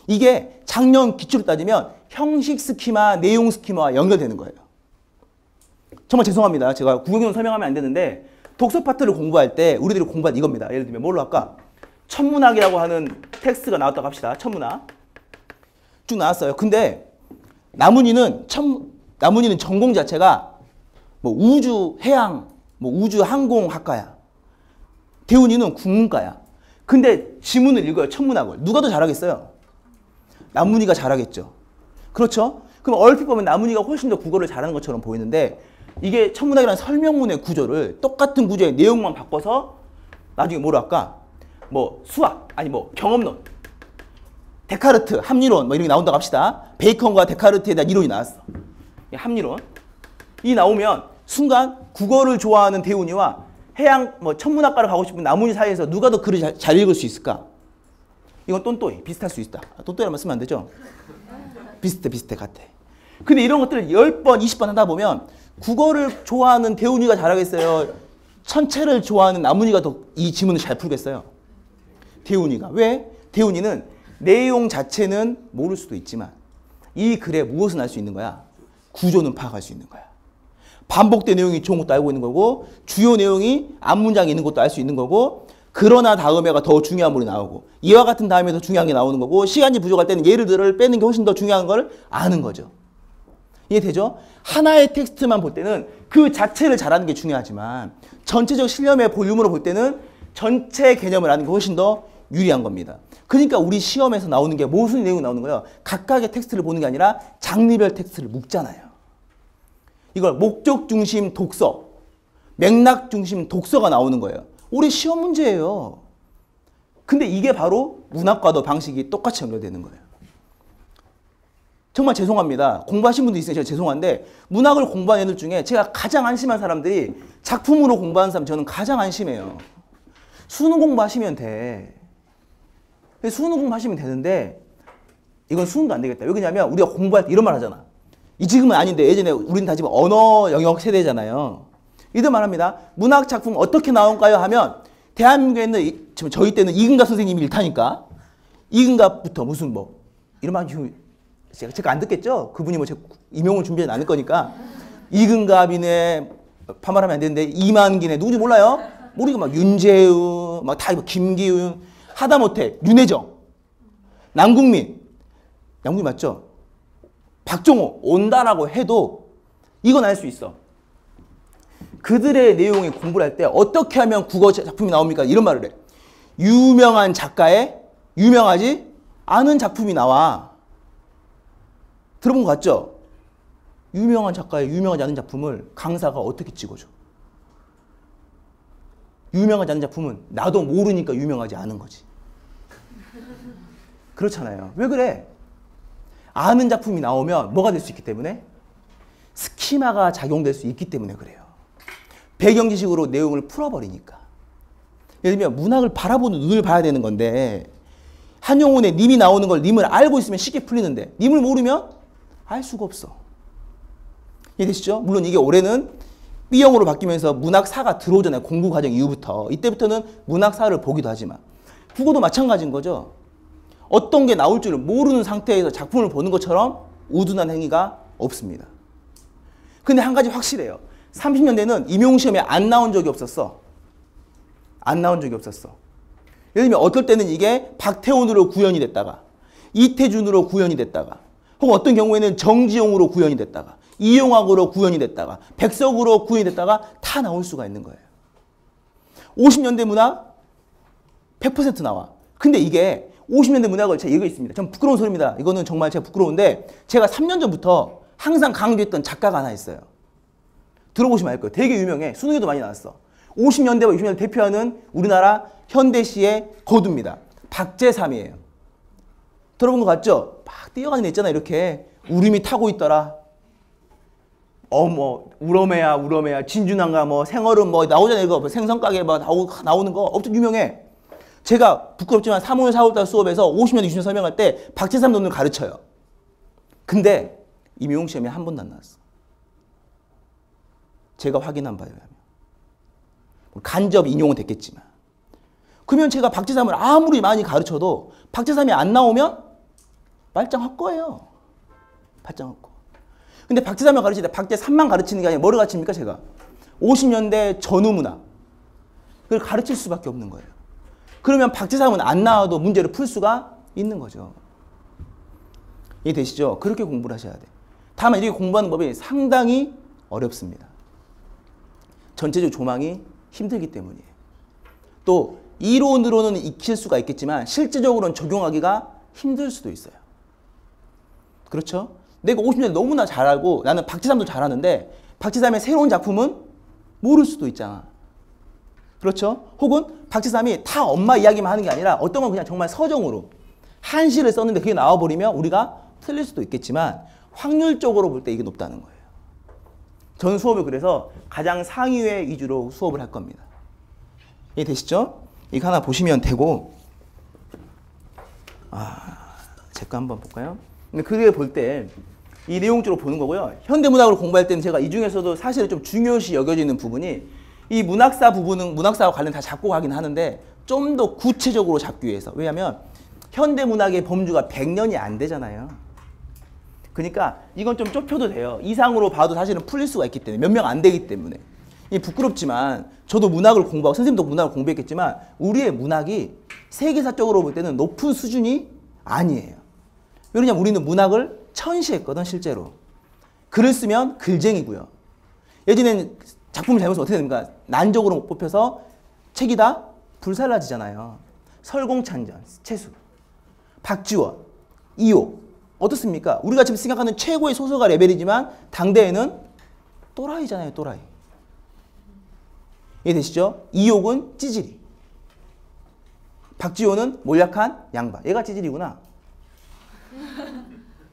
이게 작년 기출로 따지면 형식 스키마, 내용 스키마와 연결되는 거예요. 정말 죄송합니다. 제가 구경용 설명하면 안 되는데 독서 파트를 공부할 때 우리들이 공부한 이겁니다. 예를 들면 뭘로 할까? 천문학이라고 하는 텍스트가 나왔다고 합시다. 천문학. 쭉 나왔어요. 근데 나문희는 전공 자체가 뭐 우주, 해양, 뭐 우주 항공학과야. 대훈이는 국문과야. 근데 지문을 읽어요. 천문학을. 누가 더 잘하겠어요? 나문희가 잘하겠죠. 그렇죠? 그럼 얼핏 보면 나문희가 훨씬 더 국어를 잘하는 것처럼 보이는데 이게 천문학이라는 설명문의 구조를 똑같은 구조의 내용만 바꿔서 나중에 뭐로 할까? 뭐 수학, 아니 뭐 경험론, 데카르트, 합리론 뭐 이런 게 나온다고 합시다. 베이컨과 데카르트에 대한 이론이 나왔어. 합리론. 이 나오면 순간 국어를 좋아하는 대훈이와 해양 뭐 천문학과를 가고 싶은 나문희 사이에서 누가 더 글을 잘 읽을 수 있을까? 이건 똔또이 비슷할 수 있다. 똔또이라면 쓰면 안 되죠? 비슷해 같아. 근데 이런 것들을 10번 20번 하다 보면 국어를 좋아하는 대훈이가 잘하겠어요? 천체를 좋아하는 나문희가 더 이 지문을 잘 풀겠어요? 대훈이가. 왜? 대훈이는 내용 자체는 모를 수도 있지만 이 글에 무엇은 알 수 있는 거야? 구조는 파악할 수 있는 거야. 반복된 내용이 좋은 것도 알고 있는 거고 주요 내용이 앞문장에 있는 것도 알 수 있는 거고 그러나 다음에가 더 중요한 물이 나오고 이와 같은 다음에 더 중요한 게 나오는 거고 시간이 부족할 때는 예를들을 빼는 게 훨씬 더 중요한 걸 아는 거죠. 이해되죠? 하나의 텍스트만 볼 때는 그 자체를 잘하는 게 중요하지만 전체적 실력의 볼륨으로 볼 때는 전체 개념을 아는 게 훨씬 더 유리한 겁니다. 그러니까 우리 시험에서 나오는 게 무슨 내용이 나오는 거예요? 각각의 텍스트를 보는 게 아니라 장르별 텍스트를 묶잖아요. 이걸 목적 중심 독서, 맥락 중심 독서가 나오는 거예요. 우리 시험 문제예요. 근데 이게 바로 문학과도 방식이 똑같이 연결되는 거예요. 정말 죄송합니다. 공부하신 분도 있으니까 제가 죄송한데 문학을 공부한 애들 중에 제가 가장 안심한 사람들이 작품으로 공부하는 사람 저는 가장 안심해요. 수능 공부하시면 돼. 수능 공부하시면 되는데 이건 수능도 안 되겠다. 왜 그러냐면 우리가 공부할 때 이런 말 하잖아. 이 지금은 아닌데 예전에 우리는 다 지금 언어 영역 세대잖아요. 이들 말합니다. 문학 작품 어떻게 나올까요? 하면 대한민국에는 지금 저희 때는 이근갑 선생님이 일타니까 이근갑부터 무슨 뭐 이런 말 제가 안 듣겠죠? 그분이 뭐 제 임용을 준비하지 않을 거니까 이근갑이네 반말하면 안 되는데 이만기네 누군지 몰라요? 모르고 막 윤재우 막 다 김기훈 하다못해 윤혜정 남궁민 양궁이 맞죠? 박정호 온다라고 해도 이건 알 수 있어. 그들의 내용의 공부를 할 때 어떻게 하면 국어 작품이 나옵니까? 이런 말을 해. 유명한 작가의 유명하지 않은 작품이 나와. 들어본 거 같죠? 유명한 작가의 유명하지 않은 작품을 강사가 어떻게 찍어줘? 유명하지 않은 작품은 나도 모르니까 유명하지 않은 거지. 그렇잖아요. 왜 그래? 아는 작품이 나오면 뭐가 될 수 있기 때문에? 스키마가 작용될 수 있기 때문에 그래요. 배경 지식으로 내용을 풀어버리니까. 예를 들면 문학을 바라보는 눈을 봐야 되는 건데 한용운의 님이 나오는 걸 님을 알고 있으면 쉽게 풀리는데 님을 모르면 알 수가 없어. 이해되시죠? 물론 이게 올해는 B형으로 바뀌면서 문학사가 들어오잖아요. 공부 과정 이후부터. 이때부터는 문학사를 보기도 하지만 국어도 마찬가지인 거죠. 어떤 게 나올 줄을 모르는 상태에서 작품을 보는 것처럼 우둔한 행위가 없습니다. 근데 한 가지 확실해요. 30년대는 임용시험에 안 나온 적이 없었어. 안 나온 적이 없었어. 예를 들면 어떨 때는 이게 박태원으로 구현이 됐다가 이태준으로 구현이 됐다가 혹은 어떤 경우에는 정지용으로 구현이 됐다가 이용학으로 구현이 됐다가 백석으로 구현이 됐다가 다 나올 수가 있는 거예요. 50년대 문학 100% 나와. 근데 이게 50년대 문학을 제가 얘기가 있습니다. 전 부끄러운 소리입니다. 이거는 정말 제가 부끄러운데 제가 3년 전부터 항상 강조했던 작가가 하나 있어요. 들어보시면 알 거예요. 되게 유명해. 수능에도 많이 나왔어. 50년대와 60년대 대표하는 우리나라 현대시의 거두입니다. 박재삼이에요. 들어본 거 같죠? 막 뛰어가는 애 있잖아. 이렇게 울음이 타고 있더라. 뭐 우러매야 우러매야 진주난가 뭐 생얼음 뭐 나오잖아요. 이거 생선가게 막 나오는 거 엄청 유명해. 제가 부끄럽지만 3월 4월달 수업에서 50년 60년 설명할 때 박재삼 논을 가르쳐요. 근데 임용 시험에 한 번도 안 나왔어. 제가 확인한 바에 의하면. 간접 인용은 됐겠지만. 그러면 제가 박재삼을 아무리 많이 가르쳐도 박재삼이 안 나오면 말짱할 거예요. 말짱할 거. 근데 박재삼을 가르칠 때 박재삼만 가르치는 게 아니라 뭐를 가르칩니까 제가? 50년대 전후문학. 그걸 가르칠 수밖에 없는 거예요. 그러면 박재삼은 안 나와도 문제를 풀 수가 있는 거죠. 이해되시죠? 그렇게 공부를 하셔야 돼. 다만 이렇게 공부하는 법이 상당히 어렵습니다. 전체적 조망이 힘들기 때문이에요. 또 이론으로는 익힐 수가 있겠지만 실제적으로는 적용하기가 힘들 수도 있어요. 그렇죠? 내가 50년대 너무나 잘 알고 나는 박재삼도 잘하는데 박재삼의 새로운 작품은 모를 수도 있잖아. 그렇죠? 혹은 박재삼이 다 엄마 이야기만 하는 게 아니라 어떤 건 그냥 정말 서정으로 한시를 썼는데 그게 나와버리면 우리가 틀릴 수도 있겠지만 확률적으로 볼 때 이게 높다는 거예요. 저는 수업을 그래서 가장 상위회 위주로 수업을 할 겁니다. 이해되시죠? 이거 하나 보시면 되고 제 거 한번 볼까요? 근데 그게 볼 때 이 내용적으로 보는 거고요. 현대문학을 공부할 때는 제가 이 중에서도 사실 좀 중요시 여겨지는 부분이 이 문학사 부분은 문학사와 관련 다 잡고 가긴 하는데 좀 더 구체적으로 잡기 위해서. 왜냐하면 현대문학의 범주가 100년이 안 되잖아요. 그러니까 이건 좀 좁혀도 돼요. 이상으로 봐도 사실은 풀릴 수가 있기 때문에 몇 명 안 되기 때문에. 이 부끄럽지만 저도 문학을 공부하고 선생님도 문학을 공부했겠지만 우리의 문학이 세계사적으로 볼 때는 높은 수준이 아니에요. 왜냐면 우리는 문학을 천시했거든 실제로. 글을 쓰면 글쟁이고요. 예전에는 작품을 잘못 쓰면 어떻게 됩니까? 난적으로 뽑혀서 책이 다 불살라지잖아요. 설공찬전, 채수, 박지원, 이호 어떻습니까? 우리가 지금 생각하는 최고의 소설가 레벨이지만 당대에는 또라이잖아요. 또라이. 이해되시죠? 이옥은 찌질이. 박지원은 몰약한 양반. 얘가 찌질이구나.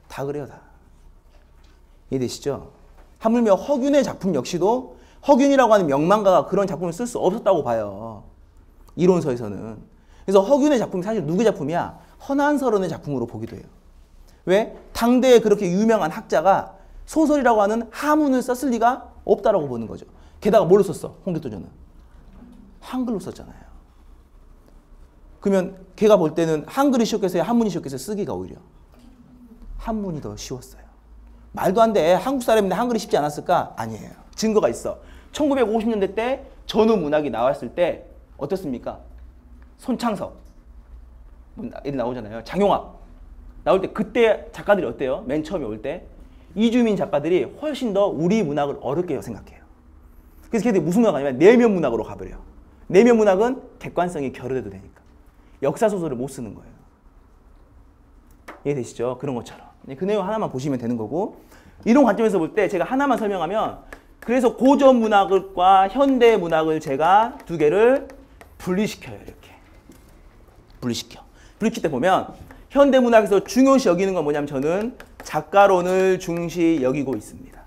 다 그래요. 다. 이해되시죠? 하물며 허균의 작품 역시도 허균이라고 하는 명망가가 그런 작품을 쓸 수 없었다고 봐요. 이론서에서는. 그래서 허균의 작품이 사실 누구의 작품이야? 허난설원의 작품으로 보기도 해요. 왜? 당대에 그렇게 유명한 학자가 소설이라고 하는 하문을 썼을 리가 없다라고 보는 거죠. 게다가 뭘로 썼어? 홍길도전은? 한글로 썼잖아요. 그러면 걔가 볼 때는 한글이 쉬웠겠어요? 한문이 쉬웠겠어요? 쓰기가 오히려. 한문이 더 쉬웠어요. 말도 안 돼. 한국 사람인데 한글이 쉽지 않았을까? 아니에요. 증거가 있어. 1950년대 때 전후 문학이 나왔을 때 어떻습니까? 손창섭 애들 나오잖아요. 장용학 나올 때 그때 작가들이 어때요? 맨 처음에 올 때 이주민 작가들이 훨씬 더 우리 문학을 어렵게 생각해요. 그래서 걔들이 무슨 문학 아니면 내면 문학으로 가버려요. 내면 문학은 객관성이 결여돼도 되니까 역사 소설을 못 쓰는 거예요. 이해되시죠? 그런 것처럼 그 내용 하나만 보시면 되는 거고 이런 관점에서 볼 때 제가 하나만 설명하면 그래서 고전 문학과 현대 문학을 제가 두 개를 분리시켜요. 이렇게 분리시킬 때 보면 현대 문학에서 중요시 여기는 건 뭐냐면 저는 작가론을 중시 여기고 있습니다.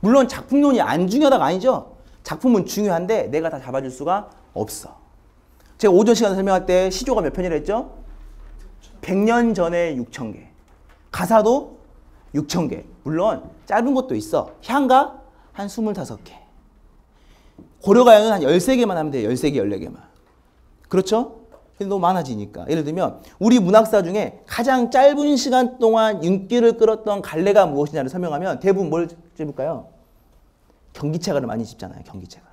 물론 작품론이 안 중요하다가 아니죠. 작품은 중요한데 내가 다 잡아줄 수가 없어. 제가 오전 시간에 설명할 때 시조가 몇 편이라 했죠? 100년 전에 6,000개. 가사도 6,000개. 물론 짧은 것도 있어. 향가 한 25개. 고려가요는 한 13개만 하면 돼요. 13개, 14개만. 그렇죠? 근데 너무 많아지니까. 예를 들면 우리 문학사 중에 가장 짧은 시간 동안 인기를 끌었던 갈래가 무엇이냐를 설명하면 대부분 뭘 집을까요? 경기체가를 많이 집잖아요. 경기체가.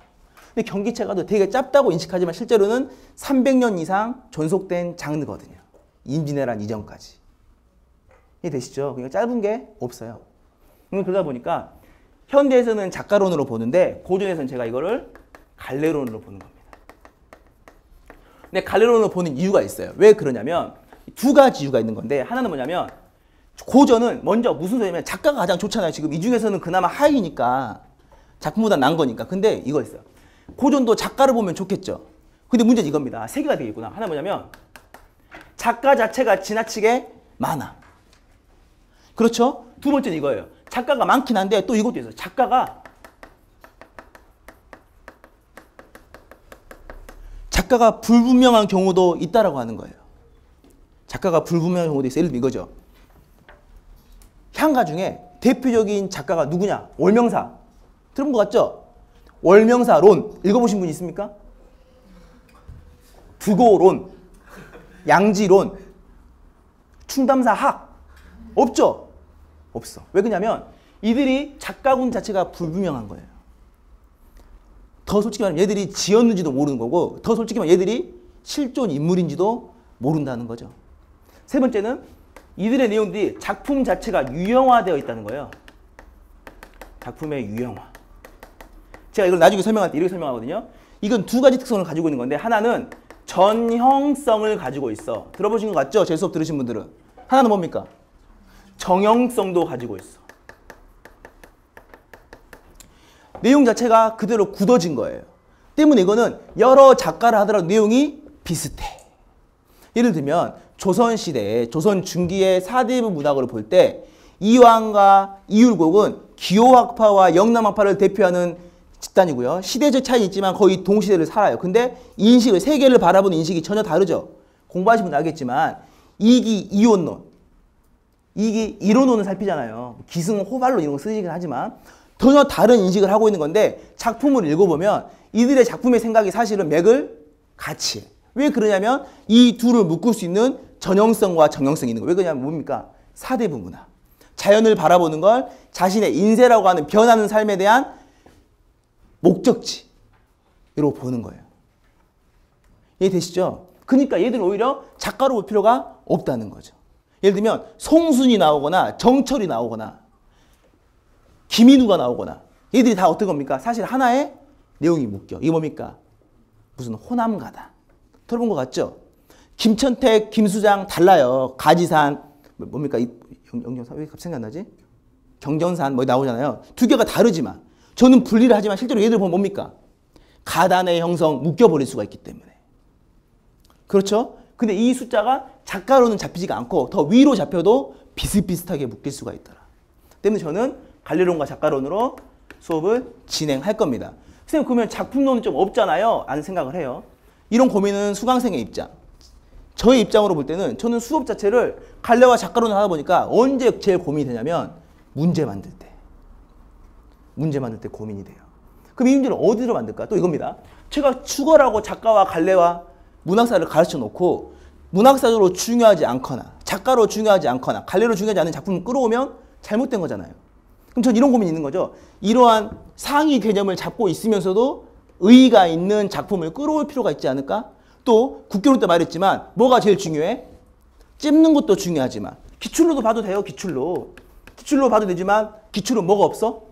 근데 경기체가도 되게 짧다고 인식하지만 실제로는 300년 이상 존속된 장르거든요. 임진왜란 이전까지. 이해되시죠? 그러니까 짧은 게 없어요. 그러다 보니까 현대에서는 작가론으로 보는데 고전에서는 제가 이거를 갈래론으로 보는 겁니다. 근데 갈래론으로 보는 이유가 있어요. 왜 그러냐면 두 가지 이유가 있는 건데 하나는 뭐냐면 고전은 먼저 무슨 소리냐면 작가가 가장 좋잖아요. 지금 이 중에서는 그나마 하이니까 작품보다 난 거니까. 근데 이거 있어요. 고전도 작가를 보면 좋겠죠. 근데 문제는 이겁니다. 세 개가 되겠구나. 하나 뭐냐면 작가 자체가 지나치게 많아. 그렇죠? 두 번째는 이거예요. 작가가 많긴 한데 또 이것도 있어요. 작가가 불분명한 경우도 있다라고 하는 거예요. 작가가 불분명한 경우도 있어요. 예를 들면 이거죠. 향가 중에 대표적인 작가가 누구냐? 월명사. 들어본 것 같죠? 월명사론. 읽어보신 분 있습니까? 두고론, 양지론, 충담사학. 없죠? 없어. 왜 그러냐면 이들이 작가군 자체가 불분명한 거예요. 더 솔직히 말하면 얘들이 지었는지도 모르는 거고 더 솔직히 말하면 얘들이 실존 인물인지도 모른다는 거죠. 세 번째는 이들의 내용들이 작품 자체가 유형화되어 있다는 거예요. 작품의 유형화. 제가 이걸 나중에 설명할 때 이렇게 설명하거든요. 이건 두 가지 특성을 가지고 있는 건데 하나는 전형성을 가지고 있어. 들어보신 것 같죠? 제 수업 들으신 분들은. 하나는 뭡니까? 정형성도 가지고 있어. 내용 자체가 그대로 굳어진 거예요. 때문에 이거는 여러 작가를 하더라도 내용이 비슷해. 예를 들면 조선시대에 조선 중기의 사대부 문학을 볼 때 이황과 이율곡은 기호학파와 영남학파를 대표하는 집단이고요. 시대적 차이는 있지만 거의 동시대를 살아요. 근데 인식을 세계를 바라보는 인식이 전혀 다르죠. 공부하신 분은 알겠지만 이기 이원론, 이기 이론론을 살피잖아요. 기승 호발론 이런 거 쓰이긴 하지만 전혀 다른 인식을 하고 있는 건데 작품을 읽어보면 이들의 작품의 생각이 사실은 맥을 같이 해. 왜 그러냐면 이 둘을 묶을 수 있는 전형성과 정형성이 있는 거예요. 왜 그러냐면 뭡니까? 사대부 문화. 자연을 바라보는 걸 자신의 인세라고 하는 변하는 삶에 대한 목적지로 보는 거예요. 이해되시죠? 그러니까 얘들은 오히려 작가로 볼 필요가 없다는 거죠. 예를 들면 송순이 나오거나 정철이 나오거나 김인우가 나오거나 얘들이 다 어떤 겁니까? 사실 하나의 내용이 묶여. 이게 뭡니까? 무슨 호남가다. 들어본 것 같죠? 김천택, 김수장 달라요. 가지산, 뭡니까? 영정산, 왜 갑자기 생각나지? 경전산 뭐 나오잖아요. 두 개가 다르지만 저는 분리를 하지만 실제로 얘들 보면 뭡니까? 가단의 형성 묶여버릴 수가 있기 때문에. 그렇죠? 근데 이 숫자가 작가로는 잡히지가 않고 더 위로 잡혀도 비슷비슷하게 묶일 수가 있더라. 때문에 저는 갈래론과 작가론으로 수업을 진행할 겁니다. 선생님 그러면 작품론은 좀 없잖아요? 라는 생각을 해요. 이런 고민은 수강생의 입장. 저의 입장으로 볼 때는 저는 수업 자체를 갈래와 작가론을 하다 보니까 언제 제일 고민이 되냐면 문제 만들 때. 문제 만들 때 고민이 돼요. 그럼 이 문제를 어디로 만들까? 또 이겁니다. 제가 추월하고 작가와 갈래와 문학사를 가르쳐 놓고 문학사적으로 중요하지 않거나 작가로 중요하지 않거나 갈래로 중요하지 않은 작품을 끌어오면 잘못된 거잖아요. 그럼 전 이런 고민이 있는 거죠. 이러한 상위 개념을 잡고 있으면서도 의의가 있는 작품을 끌어올 필요가 있지 않을까? 또 국교론 때 말했지만 뭐가 제일 중요해? 찝는 것도 중요하지만 기출로도 봐도 돼요. 기출로 봐도 되지만 기출은 뭐가 없어?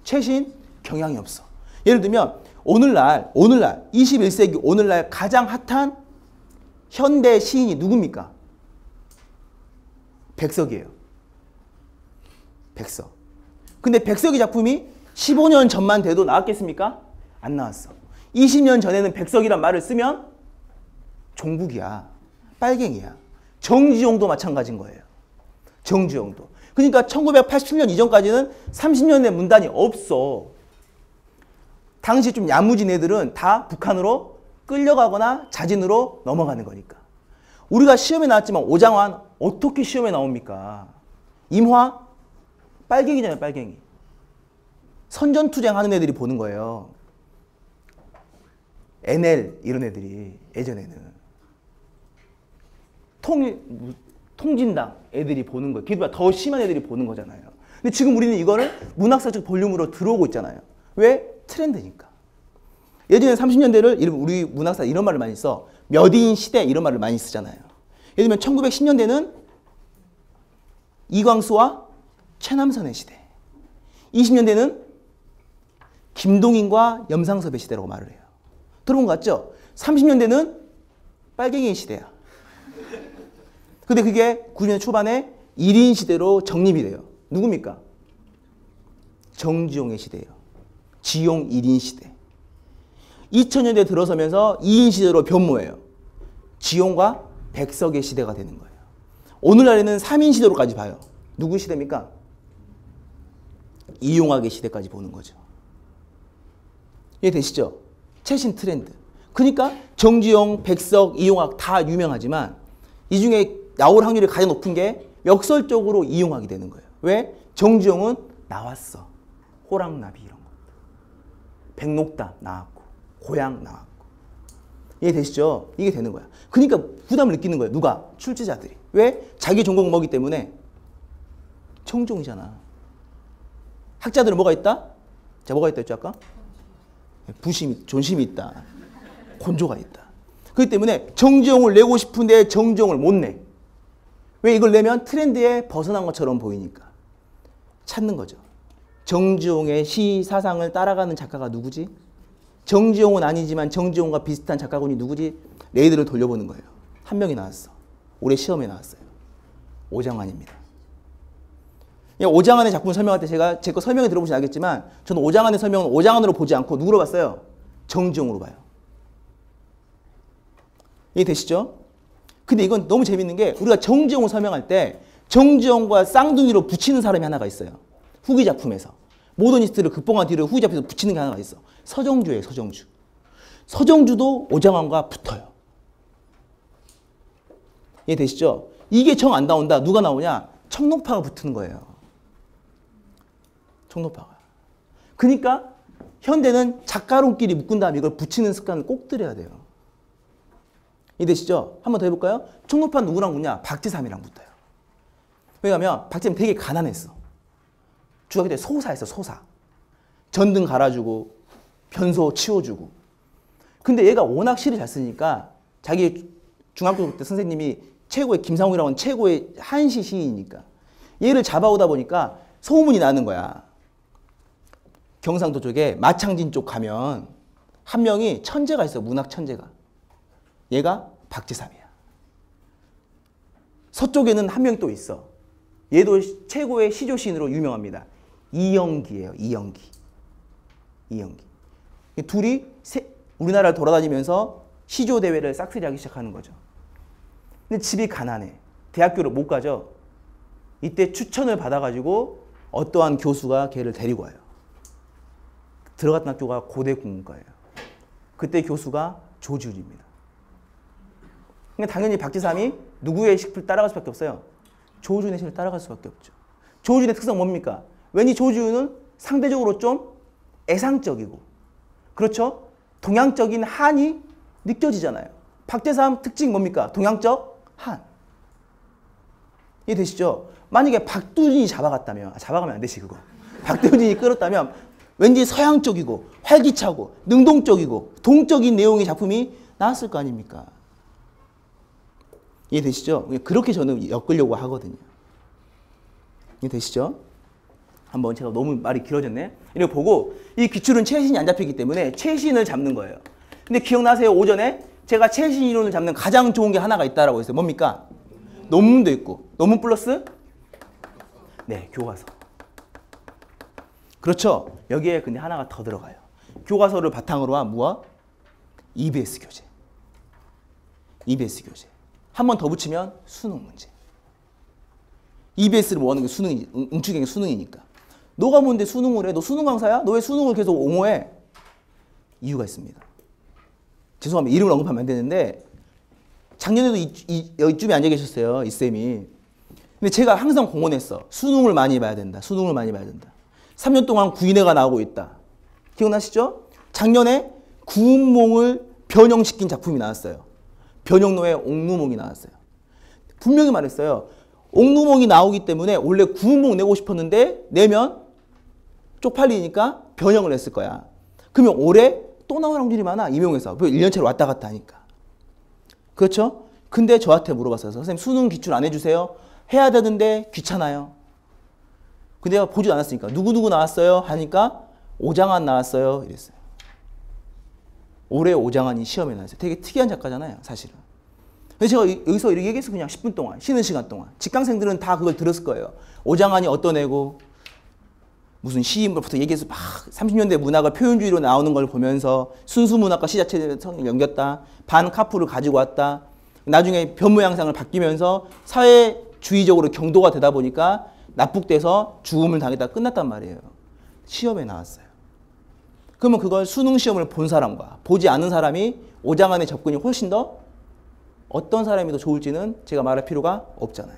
최신 경향이 없어. 예를 들면 오늘날 21세기 오늘날 가장 핫한 현대 시인이 누굽니까? 백석이에요. 백석. 근데 백석이 작품이 15년 전만 돼도 나왔겠습니까? 안 나왔어. 20년 전에는 백석이란 말을 쓰면 종북이야. 빨갱이야. 정주영도 마찬가지인 거예요. 정주영도. 그러니까 1987년 이전까지는 30년의 문단이 없어. 당시 좀 야무진 애들은 다 북한으로 끌려가거나 자진으로 넘어가는 거니까. 우리가 시험에 나왔지만 오장환 어떻게 시험에 나옵니까? 임화? 빨갱이잖아요. 빨갱이. 선전투쟁하는 애들이 보는 거예요. NL 이런 애들이 예전에는. 통진당 애들이 보는 거예요. 그게 더 심한 애들이 보는 거잖아요. 근데 지금 우리는 이거를 문학사적 볼륨으로 들어오고 있잖아요. 왜? 트렌드니까. 예전에 30년대를 우리 문학사 이런 말을 많이 써. 몇인 시대 이런 말을 많이 쓰잖아요. 예를 들면 1910년대는 이광수와 최남선의 시대. 20년대는 김동인과 염상섭의 시대라고 말을 해요. 들어본 거 같죠? 30년대는 빨갱이 시대야. 근데 그게 90년대 초반에 1인 시대로 정립이 돼요. 누굽니까? 정지용의 시대예요. 지용 1인 시대. 2000년대 들어서면서 2인 시대로 변모해요. 지용과 백석의 시대가 되는 거예요. 오늘날에는 3인 시대로까지 봐요. 누구 시대입니까? 이용학의 시대까지 보는 거죠. 이해되시죠? 최신 트렌드. 그러니까 정지용, 백석, 이용학 다 유명하지만 이 중에 나올 확률이 가장 높은 게 역설적으로 이용학이 되는 거예요. 왜? 정지용은 나왔어. 호랑나비 이런 거. 백록담 나왔고 고향 나왔고. 이해되시죠? 이게 되는 거야. 그러니까 부담을 느끼는 거예요. 누가? 출제자들이. 왜? 자기 전공 뭐기 때문에 청종이잖아. 학자들은 뭐가 있다? 자, 뭐가 있다 했죠 아까? 부심이, 존심이 있다. 곤조가 있다. 그렇기 때문에 정지용을 내고 싶은데 정지용을 못 내. 왜? 이걸 내면 트렌드에 벗어난 것처럼 보이니까. 찾는 거죠. 정지용의 시 사상을 따라가는 작가가 누구지? 정지용은 아니지만 정지용과 비슷한 작가군이 누구지? 레이드를 돌려보는 거예요. 한 명이 나왔어. 올해 시험에 나왔어요. 오장환입니다. 오장환의 작품을 설명할 때 제가 제 거 설명을 들어보시면 알겠지만 저는 오장환의 설명은 오장환으로 보지 않고 누구로 봤어요? 정지용으로 봐요. 이해되시죠? 근데 이건 너무 재밌는 게 우리가 정지용을 설명할 때 정지용과 쌍둥이로 붙이는 사람이 하나가 있어요. 후기 작품에서. 모더니스트를 극복한 뒤로 후기 작품에서 붙이는 게 하나가 있어. 서정주예요. 서정주. 서정주도 오장환과 붙어요. 이해되시죠? 이게 정 안 나온다. 누가 나오냐? 청록파가 붙는 거예요. 청록파가. 그러니까 현대는 작가론끼리 묶은 다음에 이걸 붙이는 습관을 꼭 들여야 돼요. 이해되시죠? 한 번 더 해볼까요? 청록파는 누구랑 붙냐? 박지삼이랑 붙어요. 왜냐하면 박지삼 되게 가난했어. 중학교 때 소사했어. 소사. 전등 갈아주고 변소 치워주고. 근데 얘가 워낙 시를 잘 쓰니까 자기 중학교 때 선생님이 최고의 김상욱이라고 하는 최고의 한시 시인이니까 얘를 잡아오다 보니까 소문이 나는 거야. 경상도 쪽에 마창진 쪽 가면 한 명이 천재가 있어. 문학 천재가. 얘가 박지삼이야. 서쪽에는 한 명 또 있어. 얘도 최고의 시조 시인으로 유명합니다. 이영기예요. 이영기. 이영기. 둘이 우리나라를 돌아다니면서 시조 대회를 싹쓸이 하기 시작하는 거죠. 근데 집이 가난해. 대학교를 못 가죠. 이때 추천을 받아가지고 어떠한 교수가 걔를 데리고 와요. 들어갔던 학교가 고대국문과예요. 그때 교수가 조지훈입니다. 그러니까 당연히 박지삼이 누구의 식을 따라갈 수밖에 없어요? 조지훈의 식을 따라갈 수밖에 없죠. 조지훈의 특성 뭡니까? 왠지 조지훈은 상대적으로 좀 애상적이고 그렇죠? 동양적인 한이 느껴지잖아요. 박지삼 특징 뭡니까? 동양적 한. 이해되시죠? 만약에 박두진이 잡아갔다면 잡아가면 안 되지 그거. 박두진이 끌었다면 왠지 서양적이고 활기차고 능동적이고 동적인 내용의 작품이 나왔을 거 아닙니까? 이해되시죠? 그렇게 저는 엮으려고 하거든요. 이해되시죠? 한번 제가 너무 말이 길어졌네. 이렇게 보고 이 기출은 최신이 안 잡히기 때문에 최신을 잡는 거예요. 근데 기억나세요? 오전에 제가 최신 이론을 잡는 가장 좋은 게 하나가 있다라고 했어요. 뭡니까? 논문도 있고 논문 플러스 네, 교과서. 그렇죠? 여기에 근데 하나가 더 들어가요. 교과서를 바탕으로 한 무엇? EBS 교재. EBS 교재. 한 번 더 붙이면 수능 문제. EBS를 뭐 하는 게 수능이, 응축의 수능이니까. 너가 뭔데 수능을 해? 너 수능 강사야? 너 왜 수능을 계속 옹호해? 이유가 있습니다. 죄송합니다. 이름을 언급하면 안 되는데 작년에도 이쯤에 앉아 계셨어요. 이 쌤이. 근데 제가 항상 공언했어. 수능을 많이 봐야 된다. 수능을 많이 봐야 된다. 3년 동안 구인회가 나오고 있다. 기억나시죠? 작년에 구운몽을 변형시킨 작품이 나왔어요. 변형노의 옥루몽이 나왔어요. 분명히 말했어요. 옥루몽이 나오기 때문에 원래 구운몽 내고 싶었는데 내면 쪽팔리니까 변형을 했을 거야. 그러면 올해 또 나올 확률이 많아. 임용에서. 1년차로 왔다 갔다 하니까. 그렇죠? 근데 저한테 물어봤어요. 선생님 수능 기출 안 해주세요? 해야 되는데 귀찮아요. 근데 내가 보지도 않았으니까 누구누구 나왔어요? 하니까 오장환 나왔어요. 이랬어요. 올해 오장환이 시험에 나왔어요. 되게 특이한 작가잖아요. 사실은. 그래서 제가 여기서 이렇게 얘기해서 그냥 10분 동안 쉬는 시간 동안 직강생들은 다 그걸 들었을 거예요. 오장환이 어떤 애고 무슨 시인부터 얘기해서 막 30년대 문학을 표현주의로 나오는 걸 보면서 순수 문학과 시자체를 연겼다. 반카프를 가지고 왔다. 나중에 변모양상을 바뀌면서 사회주의적으로 경도가 되다 보니까 납북돼서 죽음을 당했다 끝났단 말이에요. 시험에 나왔어요. 그러면 그걸 수능 시험을 본 사람과 보지 않은 사람이 오장환의 접근이 훨씬 더 어떤 사람이 더 좋을지는 제가 말할 필요가 없잖아요.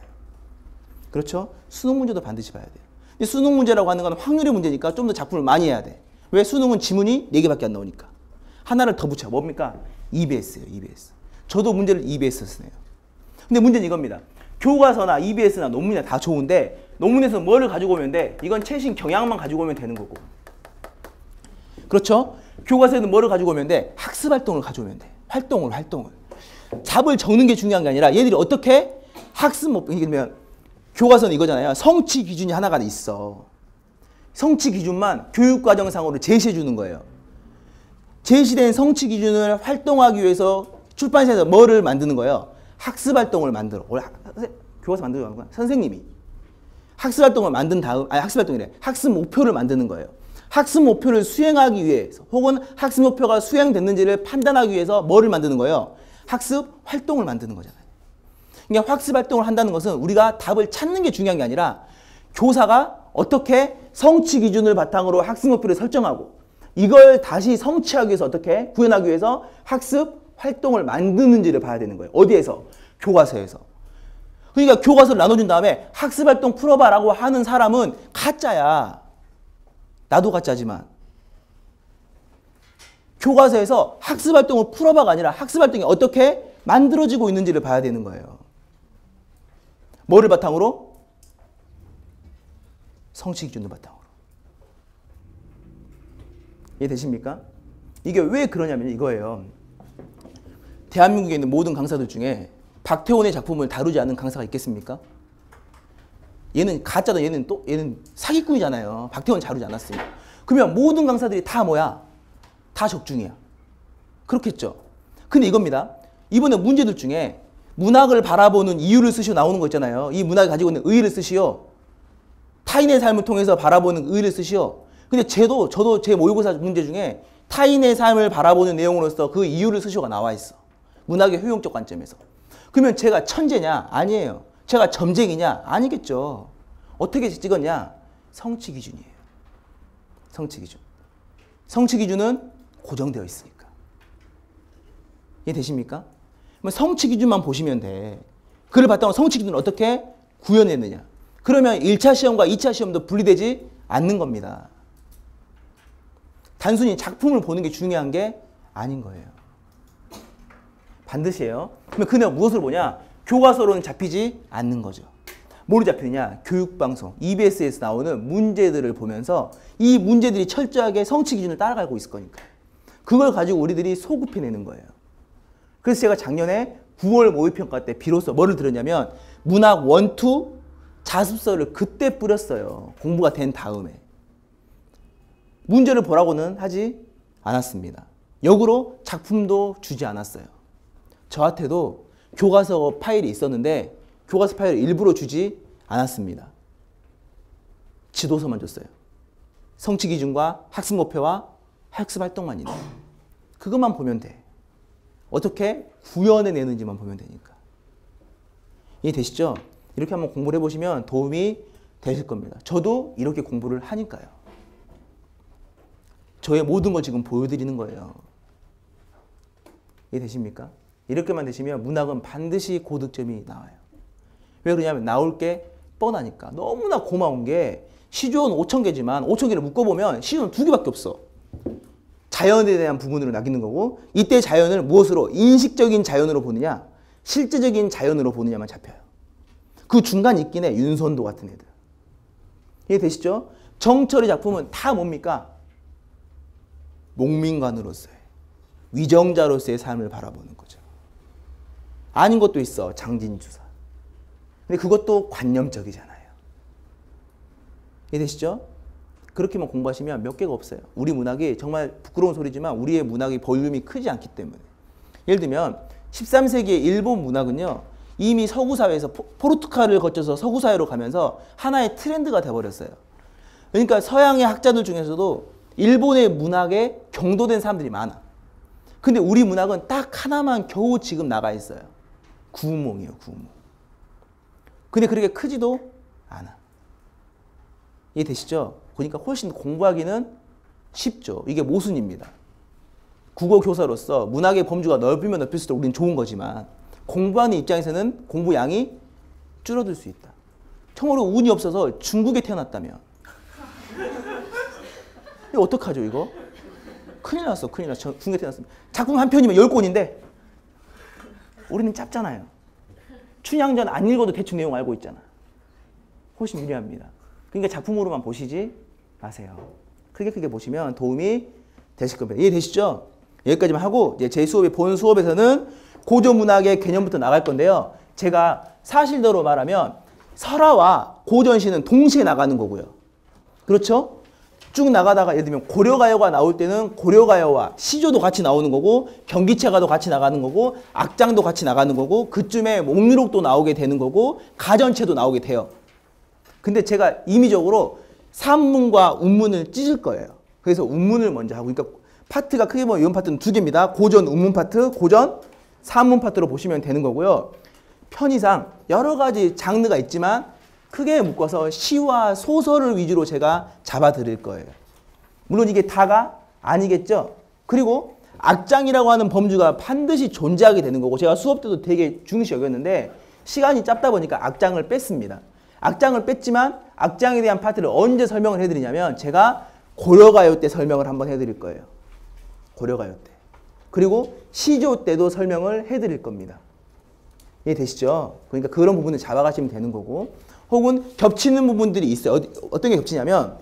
그렇죠? 수능 문제도 반드시 봐야 돼요. 근데 수능 문제라고 하는 건 확률의 문제니까 좀 더 작품을 많이 해야 돼. 왜? 수능은 지문이 4개밖에 안 나오니까. 하나를 더 붙여. 뭡니까? EBS예요. EBS. 저도 문제를 EBS 쓰네요. 근데 문제는 이겁니다. 교과서나 EBS나 논문이나 다 좋은데 논문에서 뭐를 가지고 오면 돼? 이건 최신 경향만 가지고 오면 되는 거고. 그렇죠? 교과서에는 뭐를 가지고 오면 돼? 학습활동을 가져오면 돼. 활동을. 잡을 적는 게 중요한 게 아니라 얘들이 어떻게 학습 그러면 교과서는 이거잖아요. 성취 기준이 하나가 있어. 성취 기준만 교육과정상으로 제시해 주는 거예요. 제시된 성취 기준을 활동하기 위해서 출판사에서 뭐를 만드는 거예요? 학습활동을 만들어. 교과서 만들어 가는 거야. 선생님이 학습활동을 만든 다음, 학습활동이래. 학습 목표를 만드는 거예요. 학습 목표를 수행하기 위해서 혹은 학습 목표가 수행됐는지를 판단하기 위해서 뭐를 만드는 거예요? 학습 활동을 만드는 거잖아요. 그러니까 학습 활동을 한다는 것은 우리가 답을 찾는 게 중요한 게 아니라 교사가 어떻게 성취 기준을 바탕으로 학습 목표를 설정하고 이걸 다시 성취하기 위해서 어떻게 구현하기 위해서 학습 활동을 만드는지를 봐야 되는 거예요. 어디에서? 교과서에서. 그러니까 교과서를 나눠준 다음에 학습 활동 풀어봐라고 하는 사람은 가짜야. 나도 가짜지만. 교과서에서 학습활동을 풀어봐가 아니라 학습활동이 어떻게 만들어지고 있는지를 봐야 되는 거예요. 뭐를 바탕으로? 성취 기준을 바탕으로. 이해되십니까? 이게 왜 그러냐면 이거예요. 대한민국에 있는 모든 강사들 중에 박태원의 작품을 다루지 않는 강사가 있겠습니까? 얘는 가짜다. 얘는 사기꾼이잖아요. 박태원 다루지 않았으니까. 그러면 모든 강사들이 다 뭐야? 다 적중이야. 그렇겠죠. 근데 이겁니다. 이번에 문제들 중에 문학을 바라보는 이유를 쓰시오 나오는 거 있잖아요. 이 문학이 가지고 있는 의의를 쓰시오. 타인의 삶을 통해서 바라보는 의의를 쓰시오. 근데 저도 제 모의고사 문제 중에 타인의 삶을 바라보는 내용으로서 그 이유를 쓰시오가 나와 있어. 문학의 효용적 관점에서. 그러면 제가 천재냐? 아니에요. 제가 점쟁이냐? 아니겠죠. 어떻게 찍었냐? 성취 기준이에요. 성취 기준. 성취 기준은 고정되어 있으니까. 이해되십니까? 그럼 성취 기준만 보시면 돼. 그를 바탕으로 성취 기준을 어떻게 구현했느냐. 그러면 1차 시험과 2차 시험도 분리되지 않는 겁니다. 단순히 작품을 보는 게 중요한 게 아닌 거예요. 반드시 해요. 그러면 그냥 무엇을 보냐? 교과서로는 잡히지 않는 거죠. 뭐로 잡히느냐? 교육방송, EBS에서 나오는 문제들을 보면서 이 문제들이 철저하게 성취 기준을 따라가고 있을 거니까. 그걸 가지고 우리들이 소급해내는 거예요. 그래서 제가 작년에 9월 모의평가 때 비로소 뭐를 들었냐면 문학 1, 2 자습서를 그때 뿌렸어요. 공부가 된 다음에. 문제를 보라고는 하지 않았습니다. 역으로 작품도 주지 않았어요. 저한테도 교과서 파일이 있었는데 교과서 파일을 일부러 주지 않았습니다. 지도서만 줬어요. 성취 기준과 학습 목표와 학습 활동만 있는. 그것만 보면 돼. 어떻게 구현해내는지만 보면 되니까. 이해되시죠? 이렇게 한번 공부를 해보시면 도움이 되실 겁니다. 저도 이렇게 공부를 하니까요. 저의 모든 걸 지금 보여드리는 거예요. 이해되십니까? 이렇게만 되시면 문학은 반드시 고득점이 나와요. 왜 그러냐면 나올 게 뻔하니까. 너무나 고마운 게 시조는 5,000개지만 5,000개를 묶어보면 시조는 2개밖에 없어. 자연에 대한 부분으로 남기는 거고 이때 자연을 무엇으로 인식적인 자연으로 보느냐 실제적인 자연으로 보느냐만 잡혀요. 그 중간에 있긴 해. 윤선도 같은 애들. 이해되시죠? 정철의 작품은 다 뭡니까? 목민관으로서의, 위정자로서의 삶을 바라보는 거죠. 아닌 것도 있어. 장진주사. 근데 그것도 관념적이잖아요. 이해되시죠? 그렇게만 공부하시면 몇 개가 없어요. 우리 문학이 정말 부끄러운 소리지만 우리의 문학이 볼륨이 크지 않기 때문에. 예를 들면 13세기의 일본 문학은요. 이미 서구사회에서 포르투갈을 거쳐서 서구사회로 가면서 하나의 트렌드가 돼버렸어요. 그러니까 서양의 학자들 중에서도 일본의 문학에 경도된 사람들이 많아. 근데 우리 문학은 딱 하나만 겨우 지금 나가 있어요. 구문이에요. 구문. 근데 그렇게 크지도 않아. 이해되시죠? 그러니까 훨씬 공부하기는 쉽죠. 이게 모순입니다. 국어 교사로서 문학의 범주가 넓으면 넓을수록 우리는 좋은 거지만 공부하는 입장에서는 공부 양이 줄어들 수 있다. 참고로 운이 없어서 중국에 태어났다면 이거 어떡하죠 이거? 큰일 났어. 큰일 났어. 중국에 태어났으면 작품 한 편이면 10권인데 우리는 짧잖아요. 춘향전 안 읽어도 대충 내용 알고 있잖아. 훨씬 유리합니다. 그러니까 작품으로만 보시지 마세요. 크게 보시면 도움이 되실 겁니다. 이해되시죠? 여기까지만 하고 이제 제 수업의 본 수업에서는 고전문학의 개념부터 나갈 건데요. 제가 사실대로 말하면 설화와 고전시는 동시에 나가는 거고요. 그렇죠? 쭉 나가다가 예를 들면 고려가요가 나올 때는 고려가요와 시조도 같이 나오는 거고 경기체가도 같이 나가는 거고 악장도 같이 나가는 거고 그쯤에 목유록도 나오게 되는 거고 가전체도 나오게 돼요. 근데 제가 임의적으로 산문과 운문을 찢을 거예요. 그래서 운문을 먼저 하고 그러니까 파트가 크게 보면 이런 파트는 두 개입니다. 고전 운문 파트, 고전 산문 파트로 보시면 되는 거고요. 편의상 여러 가지 장르가 있지만 크게 묶어서 시와 소설을 위주로 제가 잡아드릴 거예요. 물론 이게 다가 아니겠죠. 그리고 악장이라고 하는 범주가 반드시 존재하게 되는 거고 제가 수업 때도 되게 중시 여겼는데 시간이 짧다 보니까 악장을 뺐습니다. 악장을 뺐지만 악장에 대한 파트를 언제 설명을 해드리냐면 제가 고려가요 때 설명을 한번 해드릴 거예요. 고려가요 때. 그리고 시조 때도 설명을 해드릴 겁니다. 이해되시죠? 그러니까 그런 부분을 잡아가시면 되는 거고 혹은 겹치는 부분들이 있어요. 어떤 게 겹치냐면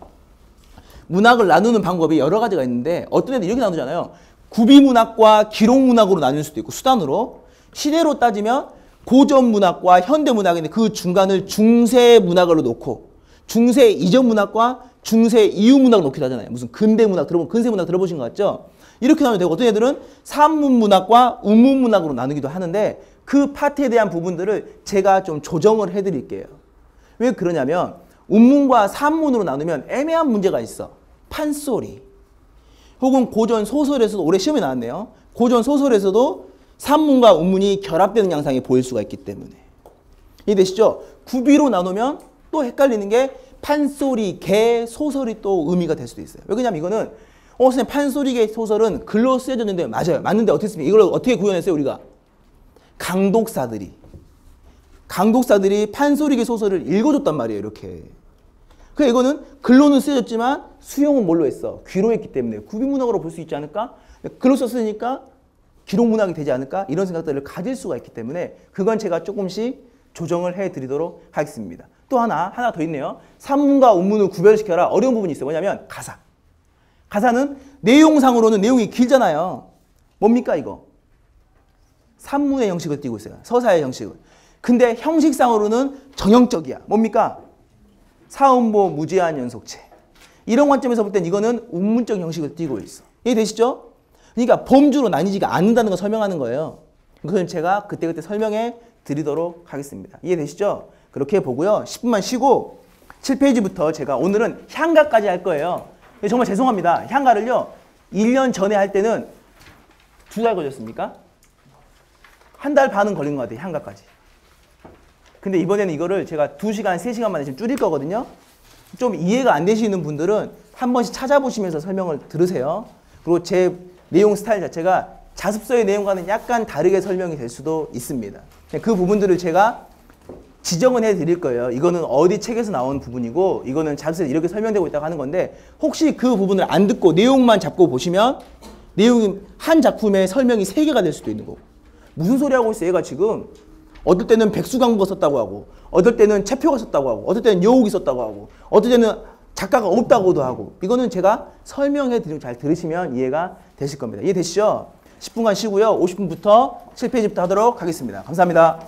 문학을 나누는 방법이 여러 가지가 있는데 어떤 애들 이렇게 나누잖아요. 구비문학과 기록문학으로 나눌 수도 있고 수단으로 시대로 따지면 고전문학과 현대문학인데 그 중간을 중세문학으로 놓고 중세 이전 문학과 중세 이후 문학을 놓기도 하잖아요. 무슨 근대문학 근세문학 들어보신 것 같죠? 이렇게 나누면 되고 어떤 애들은 산문문학과 운문문학으로 나누기도 하는데 그 파트에 대한 부분들을 제가 좀 조정을 해드릴게요. 왜 그러냐면 운문과 산문으로 나누면 애매한 문제가 있어. 판소리. 혹은 고전 소설에서도 올해 시험에 나왔네요. 고전 소설에서도 산문과 운문이 결합되는 양상이 보일 수가 있기 때문에. 이해되시죠? 구비로 나누면 또 헷갈리는 게 판소리, 개, 소설이 또 의미가 될 수도 있어요. 왜냐면 이거는 선생님 판소리계 소설은 글로 쓰여졌는데 맞아요. 맞는데 어떻게 씁니까? 이걸 어떻게 구현했어요 우리가? 강독사들이 판소리계 소설을 읽어줬단 말이에요. 이렇게. 그러니까 이거는 글로는 쓰여졌지만 수용은 뭘로 했어? 귀로 했기 때문에 구비문학으로 볼 수 있지 않을까? 글로 썼으니까 기록문학이 되지 않을까? 이런 생각들을 가질 수가 있기 때문에 그건 제가 조금씩 조정을 해드리도록 하겠습니다. 또 하나 더 있네요. 산문과 운문을 구별시켜라. 어려운 부분이 있어요. 뭐냐면 가사. 가사는 내용상으로는 내용이 길잖아요. 뭡니까 이거? 산문의 형식을 띠고 있어요. 서사의 형식을. 근데 형식상으로는 정형적이야. 뭡니까? 사음보 무제한 연속체. 이런 관점에서 볼 땐 이거는 운문적 형식을 띠고 있어. 이해되시죠? 그러니까 범주로 나뉘지가 않는다는 걸 설명하는 거예요. 그건 제가 그때그때 설명해 드리도록 하겠습니다. 이해되시죠? 그렇게 보고요. 10분만 쉬고 7페이지부터 제가 오늘은 향가까지 할 거예요. 정말 죄송합니다. 향가를요. 1년 전에 할 때는 2달 걸렸습니까? 1달 반은 걸린 것 같아요. 향가까지. 근데 이번에는 이거를 제가 2시간, 3시간 만에 지금 줄일 거거든요. 좀 이해가 안 되시는 분들은 한 번씩 찾아보시면서 설명을 들으세요. 그리고 제 내용 스타일 자체가 자습서의 내용과는 약간 다르게 설명이 될 수도 있습니다. 그 부분들을 제가 지정은 해드릴 거예요. 이거는 어디 책에서 나온 부분이고 이거는 자습서에 이렇게 설명되고 있다고 하는 건데 혹시 그 부분을 안 듣고 내용만 잡고 보시면 내용이 한 작품의 설명이 3개가 될 수도 있는 거고 무슨 소리 하고 있어 얘가 지금 어떨 때는 백수광고가 썼다고 하고, 어떨 때는 채표가 썼다고 하고, 어떨 때는 여욱이 썼다고 하고, 어떨 때는 작가가 없다고도 하고. 이거는 제가 설명해 드리면 잘 들으시면 이해가 되실 겁니다. 이해되시죠? 10분간 쉬고요. 50분부터 7페이지부터 하도록 하겠습니다. 감사합니다.